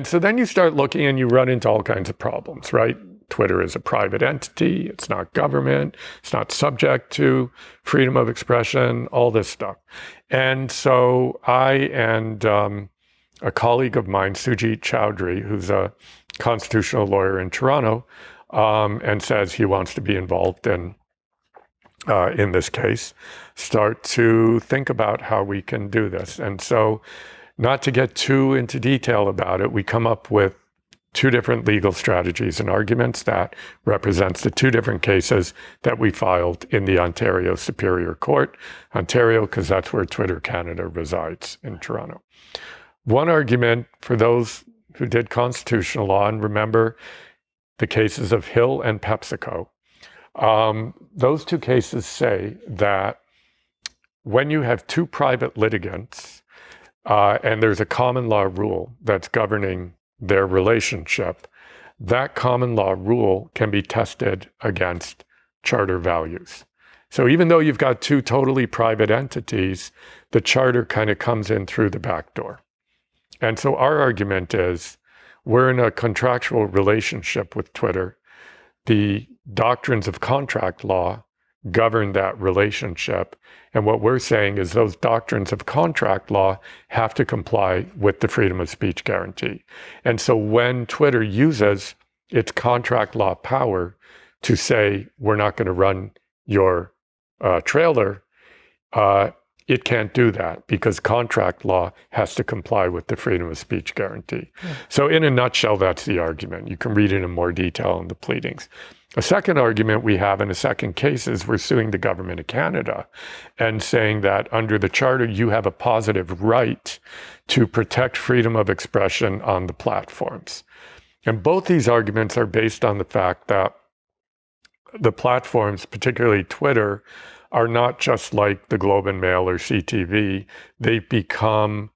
so then you start looking and you run into all kinds of problems, right? Twitter is a private entity. It's not government. It's not subject to freedom of expression, all this stuff. And so I and a colleague of mine, Sujit Chowdhury, who's a constitutional lawyer in Toronto, and says he wants to be involved in this case, start to think about how we can do this. And so, not to get too into detail about it, we come up with 2 different legal strategies and arguments that represents the 2 different cases that we filed in the Ontario Superior Court. Ontario, because that's where Twitter Canada resides, in Toronto. One argument for those who did constitutional law, and remember the cases of Hill and PepsiCo, those 2 cases say that when you have 2 private litigants and there's a common law rule that's governing their relationship, that common law rule can be tested against charter values. So even though you've got 2 totally private entities, the charter kind of comes in through the back door. And so our argument is we're in a contractual relationship with Twitter. The doctrines of contract law govern that relationship. And what we're saying is those doctrines of contract law have to comply with the freedom of speech guarantee. And so when Twitter uses its contract law power to say, we're not going to run your trailer, it can't do that because contract law has to comply with the freedom of speech guarantee. So in a nutshell, that's the argument. You can read it in more detail in the pleadings. A second argument we have in a second case is we're suing the government of Canada and saying that under the Charter, you have a positive right to protect freedom of expression on the platforms. And both these arguments are based on the fact that the platforms, particularly Twitter, are not just like the Globe and Mail or CTV. They've become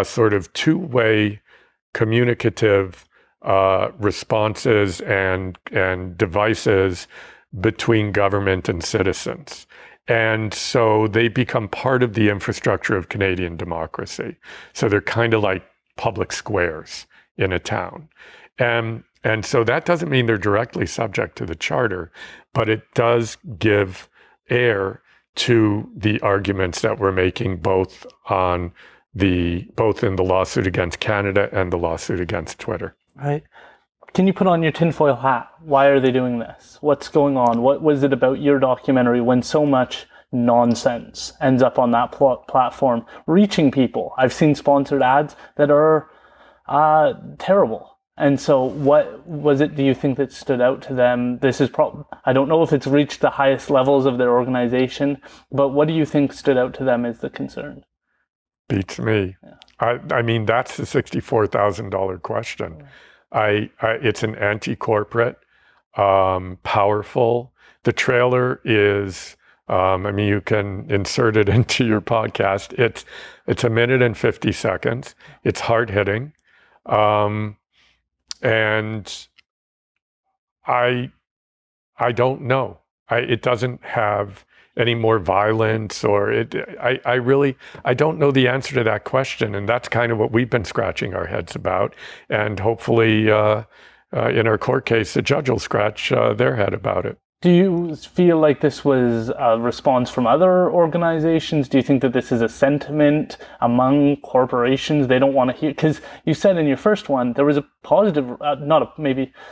sort of two-way communicative responses and devices between government and citizens. And so they become part of the infrastructure of Canadian democracy. So they're kind of like public squares in a town. And so that doesn't mean they're directly subject to the Charter, but it does give air to the arguments that we're making both in the lawsuit against Canada and the lawsuit against Twitter. Right. Can you put on your tinfoil hat? Why are they doing this? What's going on? What was it about your documentary when so much nonsense ends up on that platform reaching people? I've seen sponsored ads that are terrible. And so what was it, do you think, that stood out to them? This is I don't know if it's reached the highest levels of their organization, but what do you think stood out to them as the concern? Beats me. Yeah. I mean, that's the $64,000 question. Yeah. It's an anti-corporate, powerful. The trailer is, you can insert it into your podcast. It's 1 minute and 50 seconds. It's hard-hitting. And I don't know. It doesn't have any more violence, or I don't know the answer to that question. And that's kind of what we've been scratching our heads about. And hopefully in our court case, the judge will scratch their head about it. Do you feel like this was a response from other organizations? Do you think that this is a sentiment among corporations? They don't want to hear, because you said in your first one, there was a positive,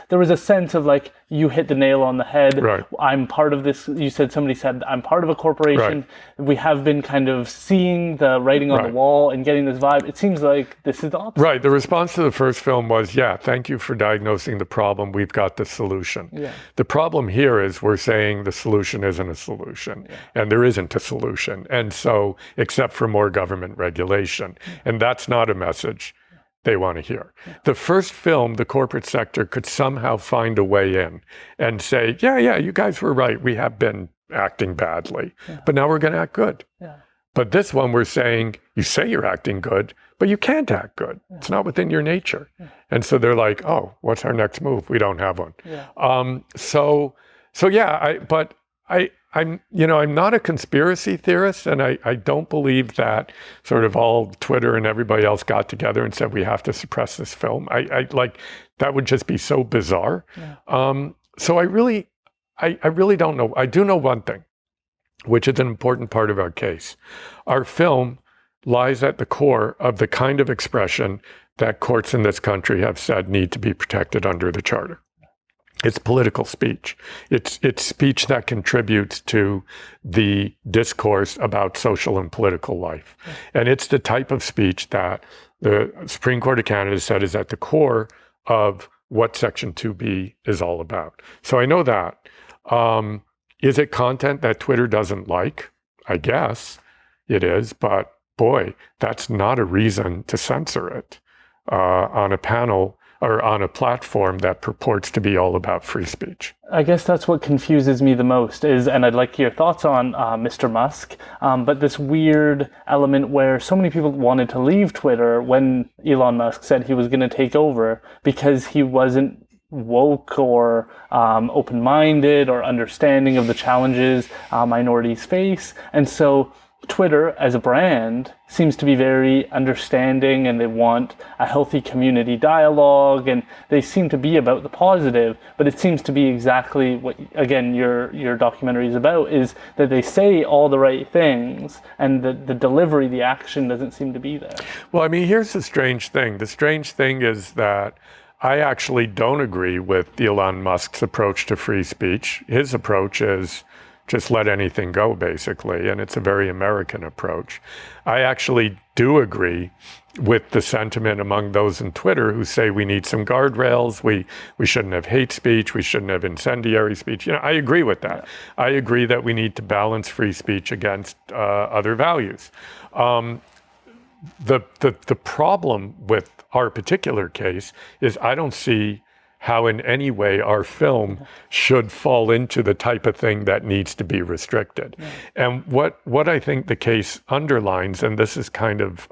there was a sense of like, you hit the nail on the head. Right. I'm part of this. Somebody said, I'm part of a corporation. Right. We have been kind of seeing the writing on the wall and getting this vibe. It seems like this is the opposite. Right. The response to the first film was, thank you for diagnosing the problem. We've got the solution. Yeah. The problem here is we're saying the solution isn't a solution, and there isn't a solution. And so, except for more government regulation, and that's not a message they want to hear. The first film, the corporate sector could somehow find a way in and say, you guys were right. We have been acting badly, but now we're going to act good. Yeah. But this one, we're saying, you say you're acting good, but you can't act good. Yeah. It's not within your nature. Yeah. And so they're like, oh, what's our next move? We don't have one. Yeah. I'm not a conspiracy theorist, and I don't believe that sort of all Twitter and everybody else got together and said we have to suppress this film. I that would just be so bizarre. Yeah. So I really don't know. I do know one thing, which is an important part of our case. Our film lies at the core of the kind of expression that courts in this country have said need to be protected under the Charter. It's political speech. It's speech that contributes to the discourse about social and political life. And it's the type of speech that the Supreme Court of Canada said is at the core of what Section 2B is all about. So I know that. Is it content that Twitter doesn't like? I guess it is, but boy, that's not a reason to censor it on a panel or on a platform that purports to be all about free speech. I guess that's what confuses me the most and I'd like your thoughts on Mr. Musk, but this weird element where so many people wanted to leave Twitter when Elon Musk said he was going to take over because he wasn't woke or open-minded or understanding of the challenges minorities face. And so Twitter as a brand seems to be very understanding, and they want a healthy community dialogue, and they seem to be about the positive, but it seems to be exactly what, again, your documentary is about, is that they say all the right things, and the delivery, the action doesn't seem to be there. Well, here's the strange thing. The strange thing is that I actually don't agree with Elon Musk's approach to free speech. His approach is just let anything go, basically. And it's a very American approach. I actually do agree with the sentiment among those in Twitter who say we need some guardrails, we shouldn't have hate speech, we shouldn't have incendiary speech. I agree with that. Yeah. I agree that we need to balance free speech against other values. The problem with our particular case is I don't see how in any way our film should fall into the type of thing that needs to be restricted. Yeah. And what I think the case underlines, and this is kind of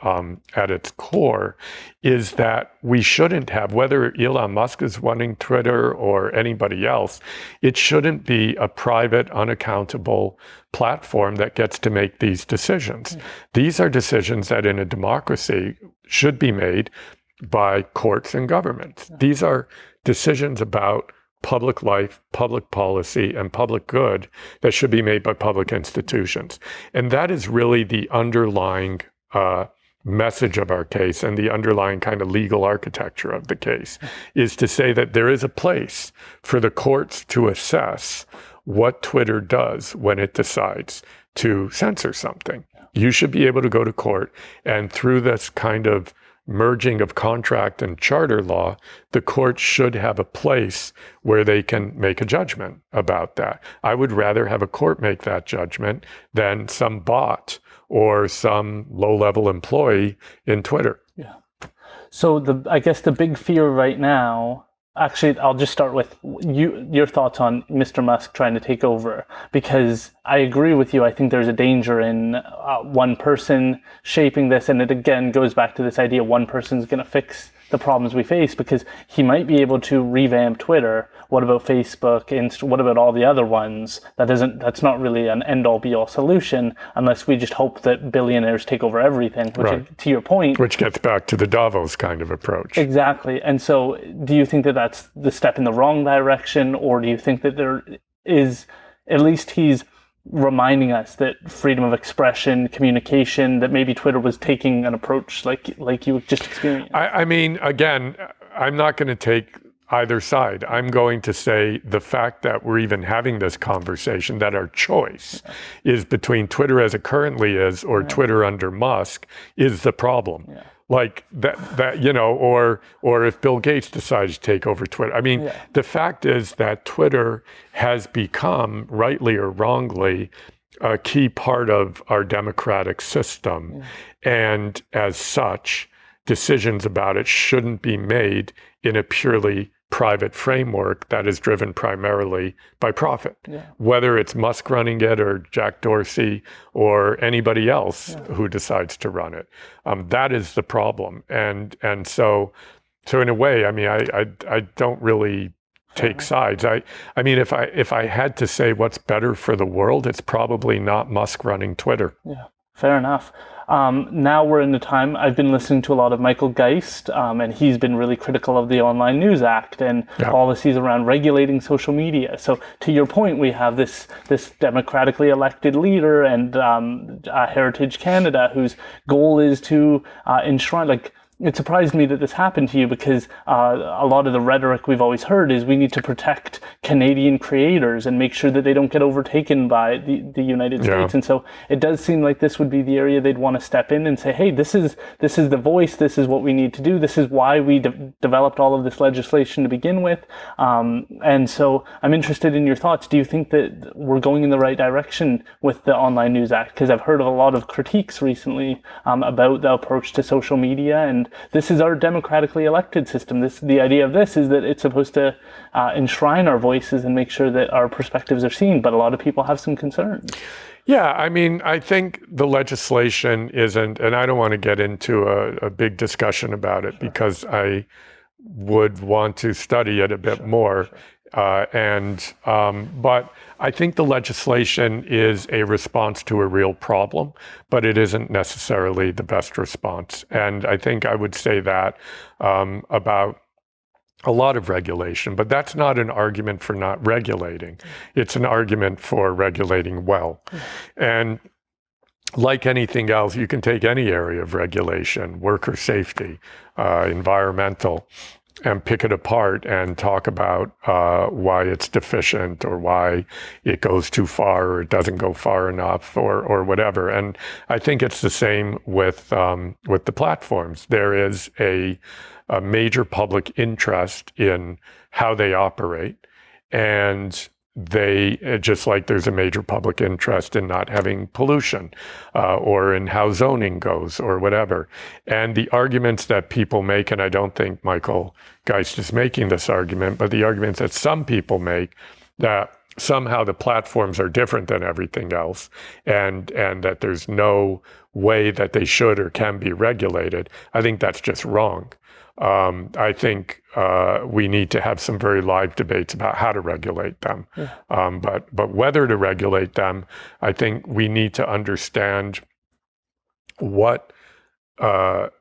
at its core, is that we shouldn't have, whether Elon Musk is running Twitter or anybody else, it shouldn't be a private, unaccountable platform that gets to make these decisions. Yeah. These are decisions that in a democracy should be made by courts and governments. Yeah. These are decisions about public life, public policy, and public good that should be made by public institutions. And that is really the underlying message of our case and the underlying kind of legal architecture of the case, is to say that there is a place for the courts to assess what Twitter does when it decides to censor something. You should be able to go to court, and through this kind of merging of contract and charter law, the court should have a place where they can make a judgment about that. I would rather have a court make that judgment than some bot or some low-level employee in Twitter. Yeah. So I guess the big fear right now, actually, I'll just start with your thoughts on Mr. Musk trying to take over, because I agree with you. I think there's a danger in one person shaping this, and it again goes back to this idea one person's going to fix the problems we face, because he might be able to revamp Twitter. What about Facebook? What about all the other ones? That's not really an end-all be-all solution unless we just hope that billionaires take over everything, which, right, to your point, which gets back to the Davos kind of approach. Exactly. And so do you think that that's the step in the wrong direction, or do you think that there is, at least he's reminding us that freedom of expression, communication, that maybe Twitter was taking an approach like you just experienced? I mean, again, I'm not going to take either side. I'm going to say the fact that we're even having this conversation, that our choice is between Twitter as it currently is or Twitter under Musk, is the problem. Yeah. Like that, or if Bill Gates decides to take over Twitter. I mean, the fact is that Twitter has become, rightly or wrongly, a key part of our democratic system. Yeah. And as such, decisions about it shouldn't be made in a purely private framework that is driven primarily by profit. Yeah. Whether it's Musk running it or Jack Dorsey or anybody else who decides to run it. That is the problem. And so in a way, I mean, I don't really take sides. I mean, if I had to say what's better for the world, it's probably not Musk running Twitter. Yeah, fair enough. Now we're in the time, I've been listening to a lot of Michael Geist, and he's been really critical of the Online News Act and policies around regulating social media. So to your point, we have this democratically elected leader and Heritage Canada, whose goal is to enshrine, it surprised me that this happened to you, because a lot of the rhetoric we've always heard is we need to protect Canadian creators and make sure that they don't get overtaken by the United States. And so it does seem like this would be the area they'd want to step in and say, hey, this is the voice, this is what we need to do, this is why we developed all of this legislation to begin with. And so I'm interested in your thoughts. Do you think that we're going in the right direction with the Online News Act? Because I've heard of a lot of critiques recently about the approach to social media, and this is our democratically elected system. The idea of this is that it's supposed to enshrine our voices and make sure that our perspectives are seen, but a lot of people have some concerns. Yeah, I mean, I think the legislation isn't, and I don't want to get into a big discussion about it because I would want to study it a bit more. But I think the legislation is a response to a real problem, but it isn't necessarily the best response. And I think I would say that about a lot of regulation, but that's not an argument for not regulating. It's an argument for regulating well. And like anything else, you can take any area of regulation, worker safety, environmental, pick it apart and talk about why it's deficient or why it goes too far or it doesn't go far enough or whatever. And I think it's the same with the platforms. There is a major public interest in how they operate, and they, just like there's a major public interest in not having pollution or in how zoning goes or whatever. And the arguments that people make, and I don't think Michael Geist is making this argument, but the arguments that some people make that somehow the platforms are different than everything else and that there's no way that they should or can be regulated, I think that's just wrong. I think we need to have some very live debates about how to regulate them. Yeah. But whether to regulate them, I think we need to understand what the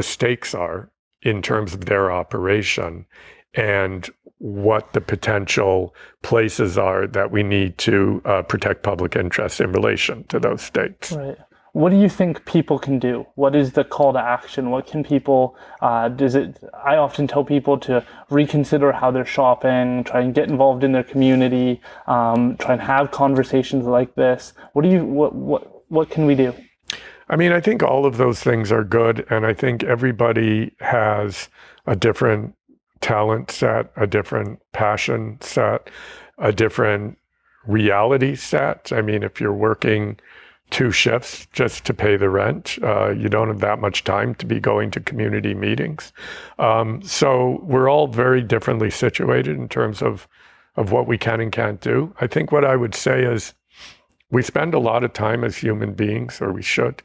stakes are in terms of their operation and what the potential places are that we need to protect public interest in relation to those stakes. Right. What do you think people can do? What is the call to action? What can people, I often tell people to reconsider how they're shopping, try and get involved in their community, try and have conversations like this. What can we do? I mean, I think all of those things are good. And I think everybody has a different talent set, a different passion set, a different reality set. I mean, if you're working 2 shifts just to pay the rent, you don't have that much time to be going to community meetings. So we're all very differently situated in terms of what we can and can't do. I think what I would say is we spend a lot of time as human beings, or we should,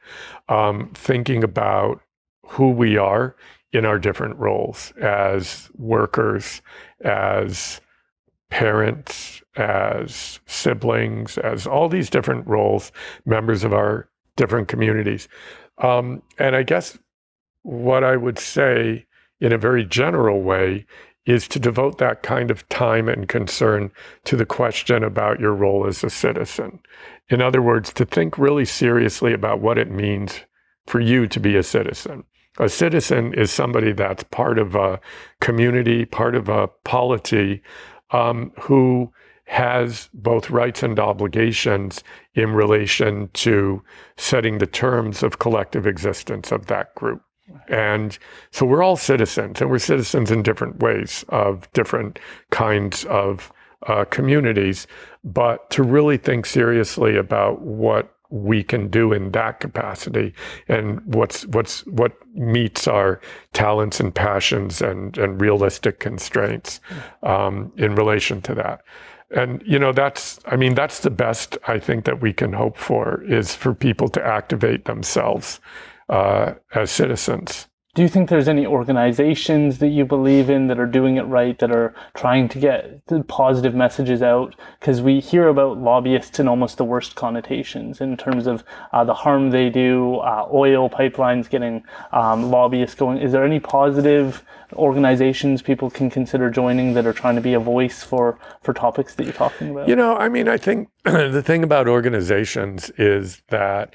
thinking about who we are in our different roles as workers, as parents, as siblings, as all these different roles, members of our different communities. And I guess what I would say in a very general way is to devote that kind of time and concern to the question about your role as a citizen. In other words, to think really seriously about what it means for you to be a citizen. A citizen is somebody that's part of a community, part of a polity, who has both rights and obligations in relation to setting the terms of collective existence of that group. And so we're all citizens, and we're citizens in different ways of different kinds of communities, but to really think seriously about what we can do in that capacity and what meets our talents and passions and realistic constraints in relation to that. And, that's the best I think that we can hope for, is for people to activate themselves as citizens. Do you think there's any organizations that you believe in that are doing it right, that are trying to get the positive messages out? Because we hear about lobbyists in almost the worst connotations in terms of the harm they do, oil pipelines getting lobbyists going. Is there any positive organizations people can consider joining that are trying to be a voice for topics that you're talking about? I think the thing about organizations is that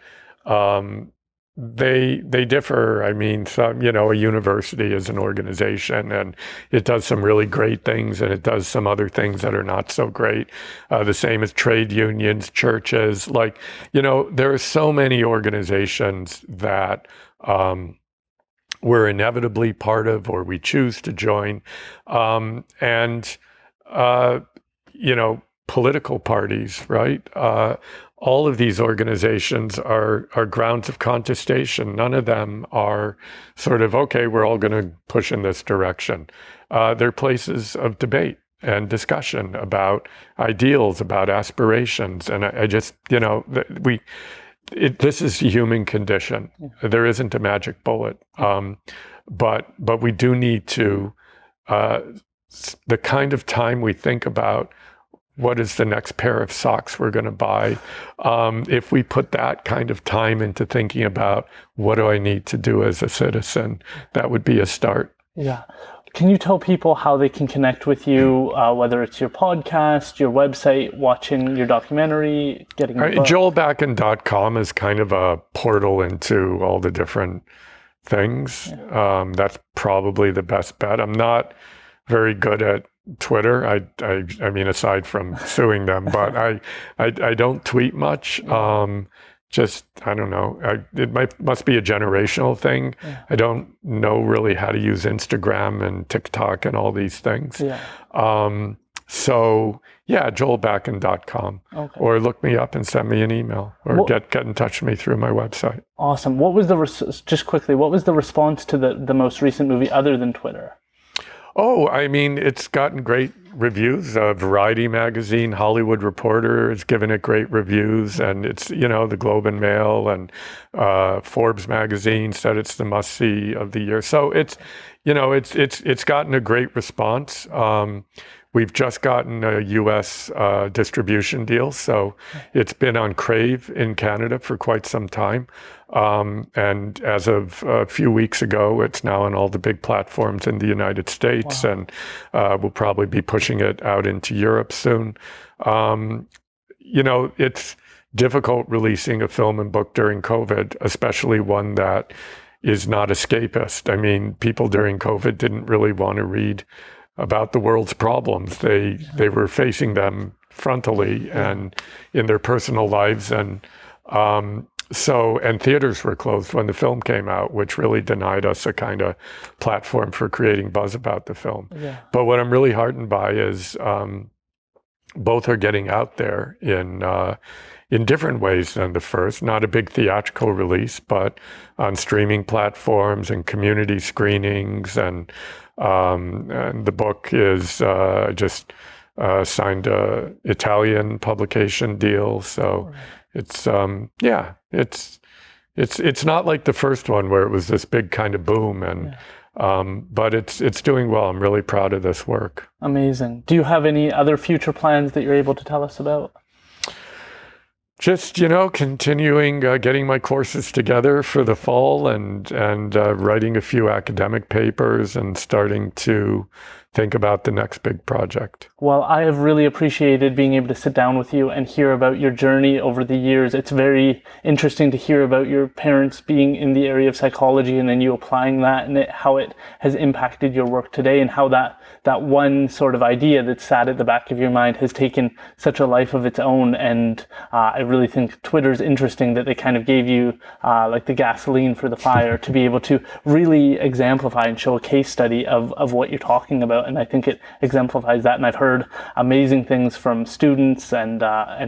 they differ. I mean, some, a university is an organization and it does some really great things and it does some other things that are not so great. The same as trade unions, churches, there are so many organizations that we're inevitably part of or we choose to join. Political parties, right? All of these organizations are grounds of contestation. None of them are sort of, okay, we're all going to push in this direction. They're places of debate and discussion about ideals, about aspirations. And I just, this is the human condition. There isn't a magic bullet. But we do need to, the kind of time we think about what is the next pair of socks we're going to buy? If we put that kind of time into thinking about what do I need to do as a citizen, that would be a start. Yeah. Can you tell people how they can connect with you, whether it's your podcast, your website, watching your documentary, getting your book? JoelBakan.com is kind of a portal into all the different things. That's probably the best bet. I'm not very good at Twitter. I mean, aside from suing them, but I don't tweet much. Just, I don't know. It must be a generational thing. Yeah. I don't know really how to use Instagram and TikTok and all these things. Yeah. So yeah, joelbakan.com. Okay. Or look me up and send me an email, or get in touch with me through my website. Awesome. What was just quickly, what was the response to the most recent movie other than Twitter? Oh, I mean, it's gotten great reviews. Variety magazine, Hollywood Reporter has given it great reviews, and it's, the Globe and Mail and Forbes magazine said it's the must-see of the year. So it's gotten a great response. We've just gotten a U.S. Distribution deal, so it's been on Crave in Canada for quite some time. And as of a few weeks ago, it's now on all the big platforms in the United States. Wow. And we'll probably be pushing it out into Europe soon. It's difficult releasing a film and book during COVID, especially one that is not escapist. I mean, people during COVID didn't really want to read about the world's problems. They were facing them frontally and in their personal lives. And theaters were closed when the film came out, which really denied us a kind of platform for creating buzz about the film. Yeah. But what I'm really heartened by is both are getting out there in different ways than the first. Not a big theatrical release, but on streaming platforms and community screenings. And the book is just signed a Italian publication deal. So it's it's not like the first one where it was this big kind of boom, and but it's doing well. I'm really proud of this work. Amazing. Do you have any other future plans that you're able to tell us about? Just, continuing getting my courses together for the fall and writing a few academic papers and starting to think about the next big project. Well, I have really appreciated being able to sit down with you and hear about your journey over the years. It's very interesting to hear about your parents being in the area of psychology and then you applying that and how it has impacted your work today, and how that one sort of idea that sat at the back of your mind has taken such a life of its own. And I really think Twitter's interesting that they kind of gave you like the gasoline for the fire to be able to really exemplify and show a case study of what you're talking about. And I think it exemplifies that. And I've heard amazing things from students and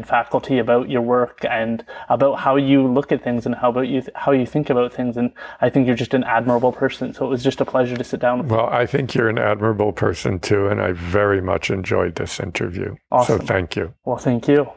faculty about your work and about how you look at things and how you think about things. And I think you're just an admirable person. So it was just a pleasure to sit down with you. Well, I think you're an admirable person too, and I very much enjoyed this interview. Awesome. So thank you. Well, thank you.